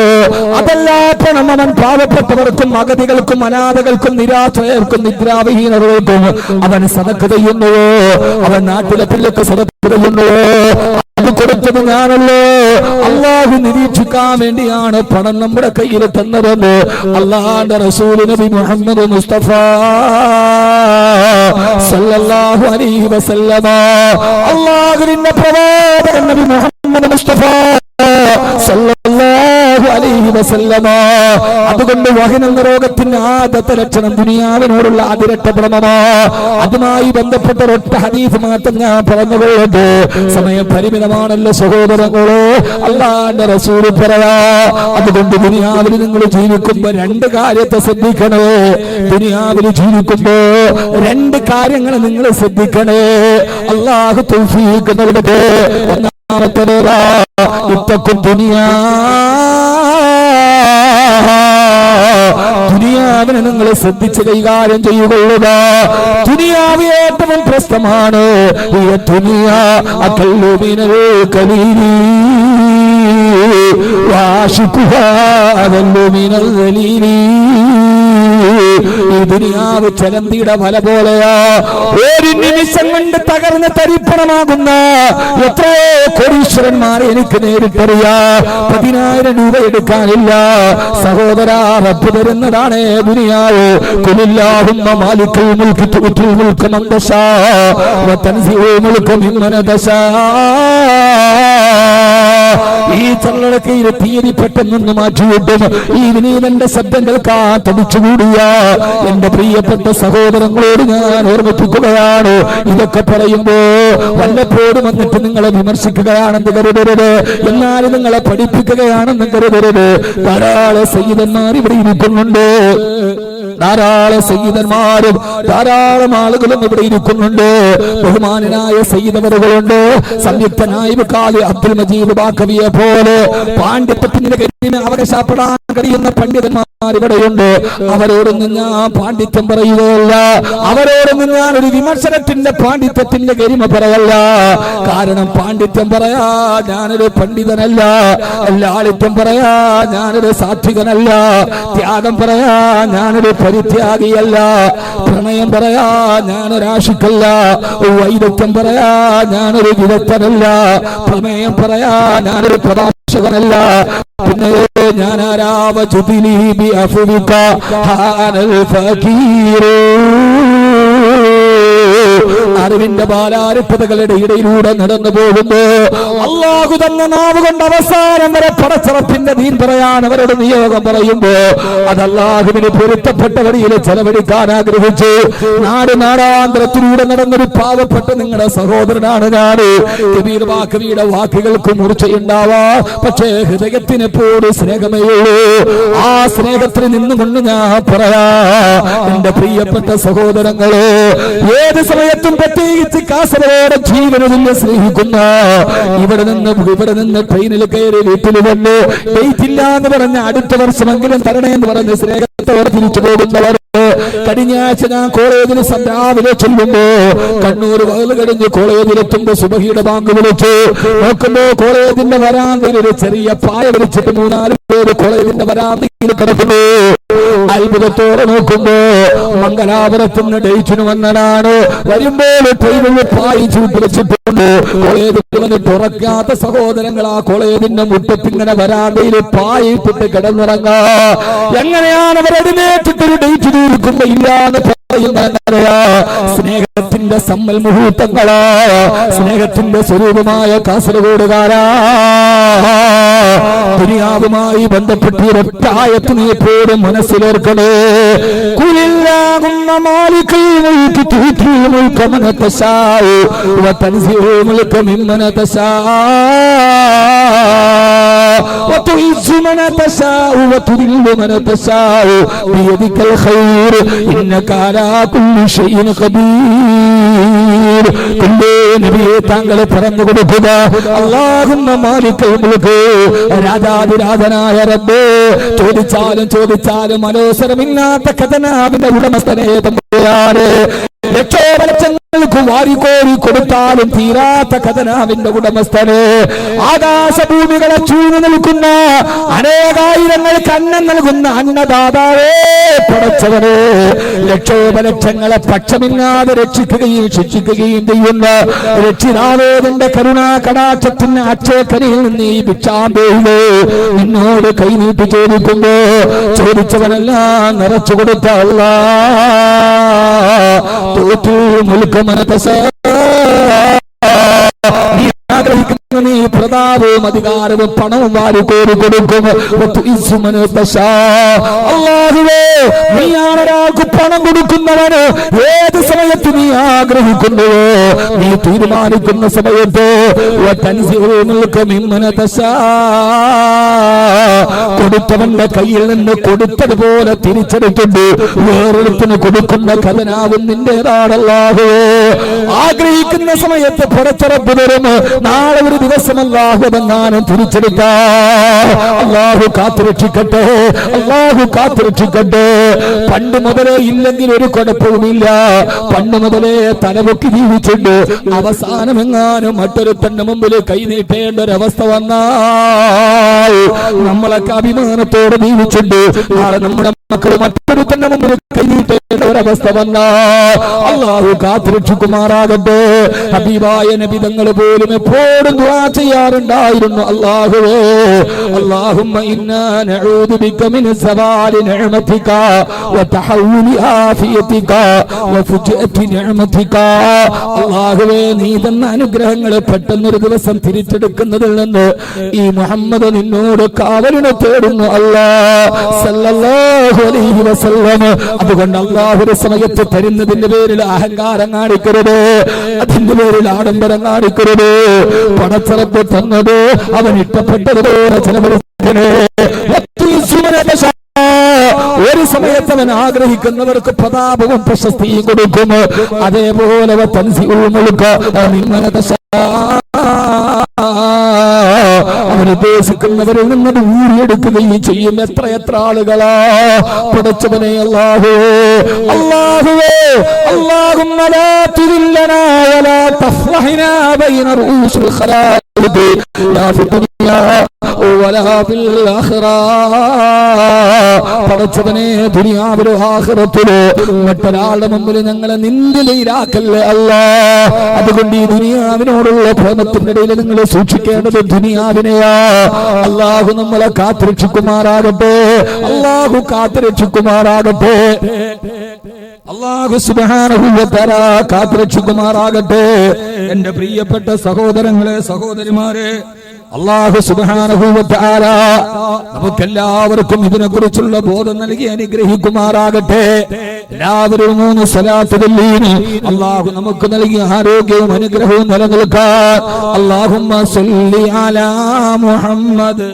അതല്ല, പണം അവൻ പാവപ്പെട്ടവർക്കും അഗതികൾക്കും അനാഥകൾക്കും നിരാശ്രയർക്കും നിദ്രാവിഹീനർക്കും അവൻ സദഖ ചെയ്യുന്നുവോ? അവൻ നാട്ടിലെ പിള്ളക്ക് സദഖ ചെയ്യുന്നുവോ? അത് കൊടുത്തത് ഞാനല്ലോ. അല്ലാഹു നിരീക്ഷിക്കാൻ വേണ്ടിയാണ് പണം നമ്മുടെ കയ്യിൽ തന്നതെന്ന് അല്ലാഹുവിന്റെ റസൂൽ നബി മുഹമ്മദ് മുസ്തഫ സല്ലല്ലാഹു അലൈഹി വസല്ലമ. അല്ലാഹുവിന്റെ പ്രവാചകൻ നബി മുഹമ്മദ് മുസ്തഫ സല്ലല്ലാഹു അലൈഹി വസല്ലമ. അതുകൊണ്ട് വഹൻ എന്ന രോഗത്തിന്റെ ആദ്യത്തെ ലക്ഷണം ദുനിയാവിനോടുള്ള അതിരട്ട ഭ്രമമാ. അതുമായി ബന്ധപ്പെട്ട ഒറ്റ ഹദീസ് മാത്രം ഞാൻ പറഞ്ഞുകൊള്ളട്ടെ. സമയം പരിമിതമാണല്ലോ സഹോദരങ്ങളോ. അല്ലാഹുവിന്റെ റസൂൽ പറയാ, അതുകൊണ്ട് ദുനിയാവിൽ നിങ്ങൾ ജീവിക്കുമ്പോ രണ്ട് കാര്യത്തെ ശ്രദ്ധിക്കണേ. ദുനിയാവിൽ ജീവിക്കുമ്പോ രണ്ട് കാര്യങ്ങൾ നിങ്ങൾ ശ്രദ്ധിക്കണേ. അല്ലാഹു തൗഫീഖ് നൽകട്ടെ. ദുനിയാവിനെ നിങ്ങൾ ശ്രദ്ധിച്ച് കൈകാര്യം ചെയ്യുകൊള്ളുക. ദുനിയാവ് ഏറ്റവും പ്രശ്നമാണ്. ഈ ദുനിയാ അകല്ലുമിനൽ കലീലി വാശിക്കുഹാ അകല്ലുമിനൽ ദലീലി. ഈ ദുനിയാവ് ചലന്തിയുടെ വല പോലെയാ. ഒരു നിമിഷം കൊണ്ട് തകർന്ന് തരിപ്പണമാകുന്ന എത്രയോ കോടീശ്വരന്മാരെ എനിക്ക് നേരിട്ടറിയാ. 10,000 രൂപ എടുക്കാനില്ല സഹോദരാ. റബ്ബ് തരുന്നതാണ് ദുനിയാവ്. ഖുലില്ലാഹുമ്മ മാലിക്കൽ മുൽകി തുഅ്തിൽ മുൽക മൻ തശാ വതൻസിഉൽ മുൽക മിമ്മൻ തശാ. ഈ ചള്ളടക്ക് തീയതി പെട്ടെന്നൊന്ന് മാറ്റിവിട്ടും ഈ വിനീതന്റെ ശബ്ദം കേൾക്കാൻ തടിച്ചുകൂടിയ എന്റെ പ്രിയപ്പെട്ട സഹോദരങ്ങളോട് ഞാൻ ഓർമ്മിപ്പിക്കുകയാണ്. ഇതൊക്കെ പറയുമ്പോ വല്ലപ്പോഴും വന്നിട്ട് നിങ്ങളെ വിമർശിക്കുകയാണെന്ന് കരുതരുത്. എന്നാലും നിങ്ങളെ പഠിപ്പിക്കുകയാണെന്ന് കരുതരുത്. ധാരാളം സയ്യിദന്മാർ ഇവിടെ ഇരിക്കുന്നുണ്ട്. ധാരാളം സയ്യിദന്മാരും ധാരാളം ആളുകളും ഇവിടെ ഇരിക്കുന്നുണ്ട്. ബഹുമാനനായ സയ്യിദവറുകളുണ്ട്, സംയുക്തനായ അബ്ദുൽ മജീദ് ബാക്കവിയെ പോലെ പാണ്ഡിത്യത്തിന്റെ കരിമ അവകാശപ്പെടാൻ കഴിയുന്ന പണ്ഡിതന്മാർ ഇവിടെയുണ്ട്. അവരോടൊന്നും ഞാൻ പാണ്ഡിത്യം പറയുകയല്ല, അവരോടൊന്നും ഞാൻ ഒരു വിമർശനത്തിന്റെ പാണ്ഡിത്യത്തിന്റെ കരിമ പറയല്ല. കാരണം പാണ്ഡിത്യം പറയാ ഞാനൊരു പണ്ഡിതനല്ല, ലാളിത്യം പറയാ ഞാനൊരു സാത്വികനല്ല, ത്യാഗം പറയാ ഞാനൊരു പരിത്യാഗിയല്ല, പ്രണയം പറയാ ഞാനൊരാശിക്കല്ല, വൈദഗ്ധ്യം പറയാ ഞാനൊരു വിദഗ്ധനല്ല, പ്രമേയം പറയാ ഞാനൊരു പ്രഭാഷകനല്ല. പിന്നെ ഞാനാരാവചുതിലീബി അഫ്വിക ഹാനൽ ഫകീറു. അറിവിന്റെ ബാലാരിപ്പതകളുടെ ഇടയിലൂടെ നടന്നു പോകുമ്പോ അല്ലാഹു തന്ന നാവ് കൊണ്ട് അവസാനം വരെ പടച്ചറപ്പിന്റെ ദീൻ പറയാൻ അവരോട് നിയോഗം പറയുമ്പോ അത് അല്ലാഹുവിന് പൊരുത്തപ്പെട്ട വഴിയിൽ ചെലവഴിക്കാൻ ആഗ്രഹിച്ചു നാടാന്തരത്തിലൂടെ നടന്നൊരു പാവപ്പെട്ട നിങ്ങളുടെ സഹോദരനാണ് ഞാൻ. കബീർ ബാക്കവിയുടെ വാക്കുകൾക്ക് മൂർച്ചയുണ്ടാവാ, പക്ഷേ ഹൃദയത്തിന് എപ്പോഴും സ്നേഹമേ ഉള്ളൂ. ആ സ്നേഹത്തിൽ നിന്നുകൊണ്ട് ഞാൻ പറയാ, എന്റെ പ്രിയപ്പെട്ട സഹോദരങ്ങളെ, ഏത് സമയത്തും പ്രത്യേകിച്ച് കാസർഗോഡ് ജീവനതുല്യ സ്നേഹിക്കുന്ന ഇവിടെ നിന്ന് ട്രെയിനിൽ കയറി വീട്ടിൽ വന്നു ഡേറ്റ് ഇല്ല എന്ന് പറഞ്ഞ അടുത്ത വർഷമെങ്കിലും തരണേ എന്ന് പറഞ്ഞ് സ്നേഹത്തോടെ തിരിച്ചു പോകുന്നവർ. കഴിഞ്ഞ ആഴ്ച ഞാൻ കോളേജിൽ രാവിലെ ചെല്ലുമ്പോ കണ്ണൂർ വകല് കഴിഞ്ഞ് കോളേജിലെത്തുമ്പോ സുബഹിയുടെ ബാങ്ക് വിളിച്ചു നോക്കുമ്പോ കോളേജിന്റെ വരാന്തയിൽ ഒരു ചെറിയ പായ വിളിച്ചിട്ട് 3-4 പേര് കോളേജിന്റെ വരാന്തയിൽ കിടക്കുന്നു. അത്ഭുതത്തോടെ നോക്കുമ്പോ മംഗലാപുരത്തുനിന്ന് ഡേറ്റിന് വന്നതാണ്. വരുമ്പോൾ ട്രെയിനിൽ പായി ചൂട്ടിവെച്ചിട്ടുണ്ട്. കോളേജിൽ വന്ന് തുറക്കാത്ത സഹോദരങ്ങൾ ആ കോളേജിന്റെ മുറ്റത്തിങ്ങനെ വരാന്തയിൽ പായിട്ടിട്ട് കിടന്നുറങ്ങാ. എങ്ങനെയാണ് അവർ എഴുന്നേറ്റിട്ടൊരു ഡേറ്റ് തീർക്കുമ്പോ ഇല്ലാന്ന് പറയുന്നതറിയാ? സ്നേഹത്തിന്റെ സമ്മൽ മുഹൂർത്തങ്ങളാ, സ്നേഹത്തിന്റെ സ്വരൂപമായ കാസർഗോഡുകാരാ. ദുനിയാവുമായി ബന്ധപ്പെട്ട് ഒരൊറ്റായത്ത് നീ എപ്പോഴും മനസ്സിലോർക്കണേ. കുലില്ലാകുന്ന മാലിക്കൽ മുൽക്ക് തൂത്തിൽ മുൽക്ക് മനതശാഉ വതൻസിഉ മുൽക്ക് മിമ്മനതശാഉ وتعز من تشاء وتذل من تشاء بيدك الخير إنك على كل شيء قدير. നബിയെ താങ്കളെ പറഞ്ഞു കൊടുക്കുക, അല്ലാഹുമ്മ മാലിക്കൽ മുൽക്ക്, രാജാതിരാജനായ റബ്ബേ, ചോദിച്ചാലും അലോസരമില്ലാത്ത ഖജനാവിന്റെ ഉടമസ്ഥനെ തമ്പുരാനെ, ലക്ഷോപലക്ഷങ്ങൾക്ക് വാരിക്കോരി കൊടുത്താലും തീരാത്ത ഖജനാവിന്റെ ഉടമസ്ഥനെ, ആകാശഭൂമികളെ ചൂഴ്ന്നു നിൽക്കുന്ന അനേകായിരങ്ങൾക്ക് അന്നം നൽകുന്ന അന്നദാതാവേ, പടച്ചവനെ, ലക്ഷോപലക്ഷങ്ങളെ പക്ഷമില്ലാതെ രക്ഷിക്കുകയും ശിക്ഷിക്കുകയും ചെയ്യുന്ന രക്ഷിതാവേദന്റെ കരുണാ കടാക്ഷത്തിന് അക്ഷയക്കരയിൽ നിന്ന് ഈ ഭിക്ഷാന്തയില് നിന്നോട് കൈനീട്ടി ചോദിക്കുമ്പോ ചോദിച്ചവനെല്ലാം നിറച്ചു കൊടുത്ത അല്ലാഹ് മുൽക്ക് മനതശാ, നീ പ്രതാപവും അധികാരവും പണവും വാരിക്കോരി കൊടുക്കും. അല്ലാഹുവേ, നീയാണ് ഒരാൾക്ക് പണം കൊടുക്കുന്നവന്. ഏത് സമയത്ത് നീ ആഗ്രഹിക്കുന്നുവോ, നീ തീരുമാനിക്കുന്ന സമയത്ത് കൊടുത്തവന്റെ കയ്യിൽ നിന്ന് കൊടുത്തതുപോലെ തിരിച്ചെടുത്തുണ്ട് വേറൊരുത്തിന് കൊടുക്കുന്ന ഖജനാവും നിന്റേതാണല്ലാഹുവേ. ആഗ്രഹിക്കുന്ന സമയത്ത് പടച്ചറപ്പ് തരും. നാളെ ഒരു ദിവസം അല്ലാഹു ബങ്ങാനം തിരിച്ചെടുത്ത അല്ലാഹു കാത്തുരക്ഷിക്കട്ടെ, അല്ലാഹു കാത്തുരക്ഷിക്കട്ടെ. പണ്ട് മുതലേ ഇല്ലെങ്കിൽ ഒരു കുഴപ്പവുമില്ല, പണ്ട് മുതലേ തലപൊക്കി ജീവിച്ചിട്ട് അവസാനം എങ്ങാനും മറ്റൊരുത്തന്റെ മുമ്പിൽ കൈനീട്ടേണ്ട ഒരവസ്ഥ വന്നാൽ നമ്മളൊക്കെ അഭിമാനത്തോടെ ജീവിച്ചിട്ട് നാളെ നമ്മുടെ മക്കൾ മറ്റൊരുത്തന്റെ മുമ്പിൽ കൈനീട്ടേണ്ട ഒരവസ്ഥ വന്നാൽ അല്ലാഹു കാത്തുരക്ഷിക്കുമാറാകട്ടെ. ഹബീബായ നബി തങ്ങൾ പോലും എപ്പോഴും ദുആ ചെയ്യാറുണ്ടായിരുന്നു, അല്ലാഹുവേ, അല്ലാഹുമ്മ ഇന്നാ നഊദു ബിക മിൻ സവാലി നിഅമതിക വതഹവ്വുലി ആഫിയതിക വഫുജ്അതി നിഅമതിക. അല്ലാഹുവേ, നീ തന്ന അനുഗ്രഹങ്ങൾ പെട്ടെന്നൊരു ദിവസം തിരിച്ചെടുക്കുന്നതിൽ നിന്ന് ഈ മുഹമ്മദ് നിന്നോട് കാവലിനെ തേടുന്നു അല്ലാഹ് സല്ലല്ലാഹു അലൈഹി വസല്ലം. അതുകൊണ്ട് അല്ലാഹുവിന്റെ സമയത്ത് തരുന്നതിന്റെ പേരിൽ അഹങ്കാരം കാണിക്കരുത്, അതിന്റെ പേരിൽ ആഡംബരം കാണിക്കരുത്. പടച്ചറപ്പ് തന്നത് അവൻ ഇഷ്ടപ്പെട്ടതുപോലെ ചെലവഴിക്കണേ. ഒരു സമയത്ത് അവൻ ആഗ്രഹിക്കുന്നവർക്ക് പ്രതാപവും പ്രശസ്തിയും കൊടുക്കും. അതേപോലെ അവനുദ്ദേശിക്കുന്നവരിൽ നിന്നത് ഊരിയെടുക്കുകയും ചെയ്യും. എത്ര ആളുകളാ പടച്ചവനെ അല്ലാഹുവേ اللهم لا تذلنا ولا تفضحنا بين رؤوس الخلائق لا في الدنيا ولا في الآخرة. പടച്ചവനെ ദുനിയാവിലോ ആഖിറത്തിലോ മറ്റൊരാളുടെ മുമ്പിൽ ഞങ്ങളെ നിന്ദിതയിലാക്കല്ലേ അല്ലാഹ്. അതുകൊണ്ട് ഈ ദുനിയാവിനോടുള്ള പ്രേമത്തിന്റെ ഇടയിൽ നിങ്ങൾ സൂക്ഷിക്കേണ്ടത് ദുനിയാവിനെയാ. അല്ലാഹു നമ്മളെ കാത്തുരക്ഷിക്കുമാറാകട്ടെ. അല്ലാഹു കാത്തുരക്ഷിക്കുമാറാകട്ടെ. അല്ലാഹു സുബ്ഹാനഹു വ തആല കാത്തുരക്ഷിക്കുമാറാകട്ടെ. എന്റെ പ്രിയപ്പെട്ട സഹോദരങ്ങളെ, സഹോദരിമാരെ, അല്ലാഹു സുബ്ഹാനഹു വ തആല നമുക്കെല്ലാവർക്കും ഇതിനെക്കുറിച്ചുള്ള ബോധം നൽകി അനുഗ്രഹിക്കുമാറാകട്ടെ. എല്ലാവരും 3 സ്വലാത്ത് ചൊല്ലീന് അല്ലാഹു നമുക്ക് നൽകിയ ആരോഗ്യവും അനുഗ്രഹവും നിലനിൽക്കാൻ. അല്ലാഹുമ്മ സ്വല്ലി അലാ മുഹമ്മദ്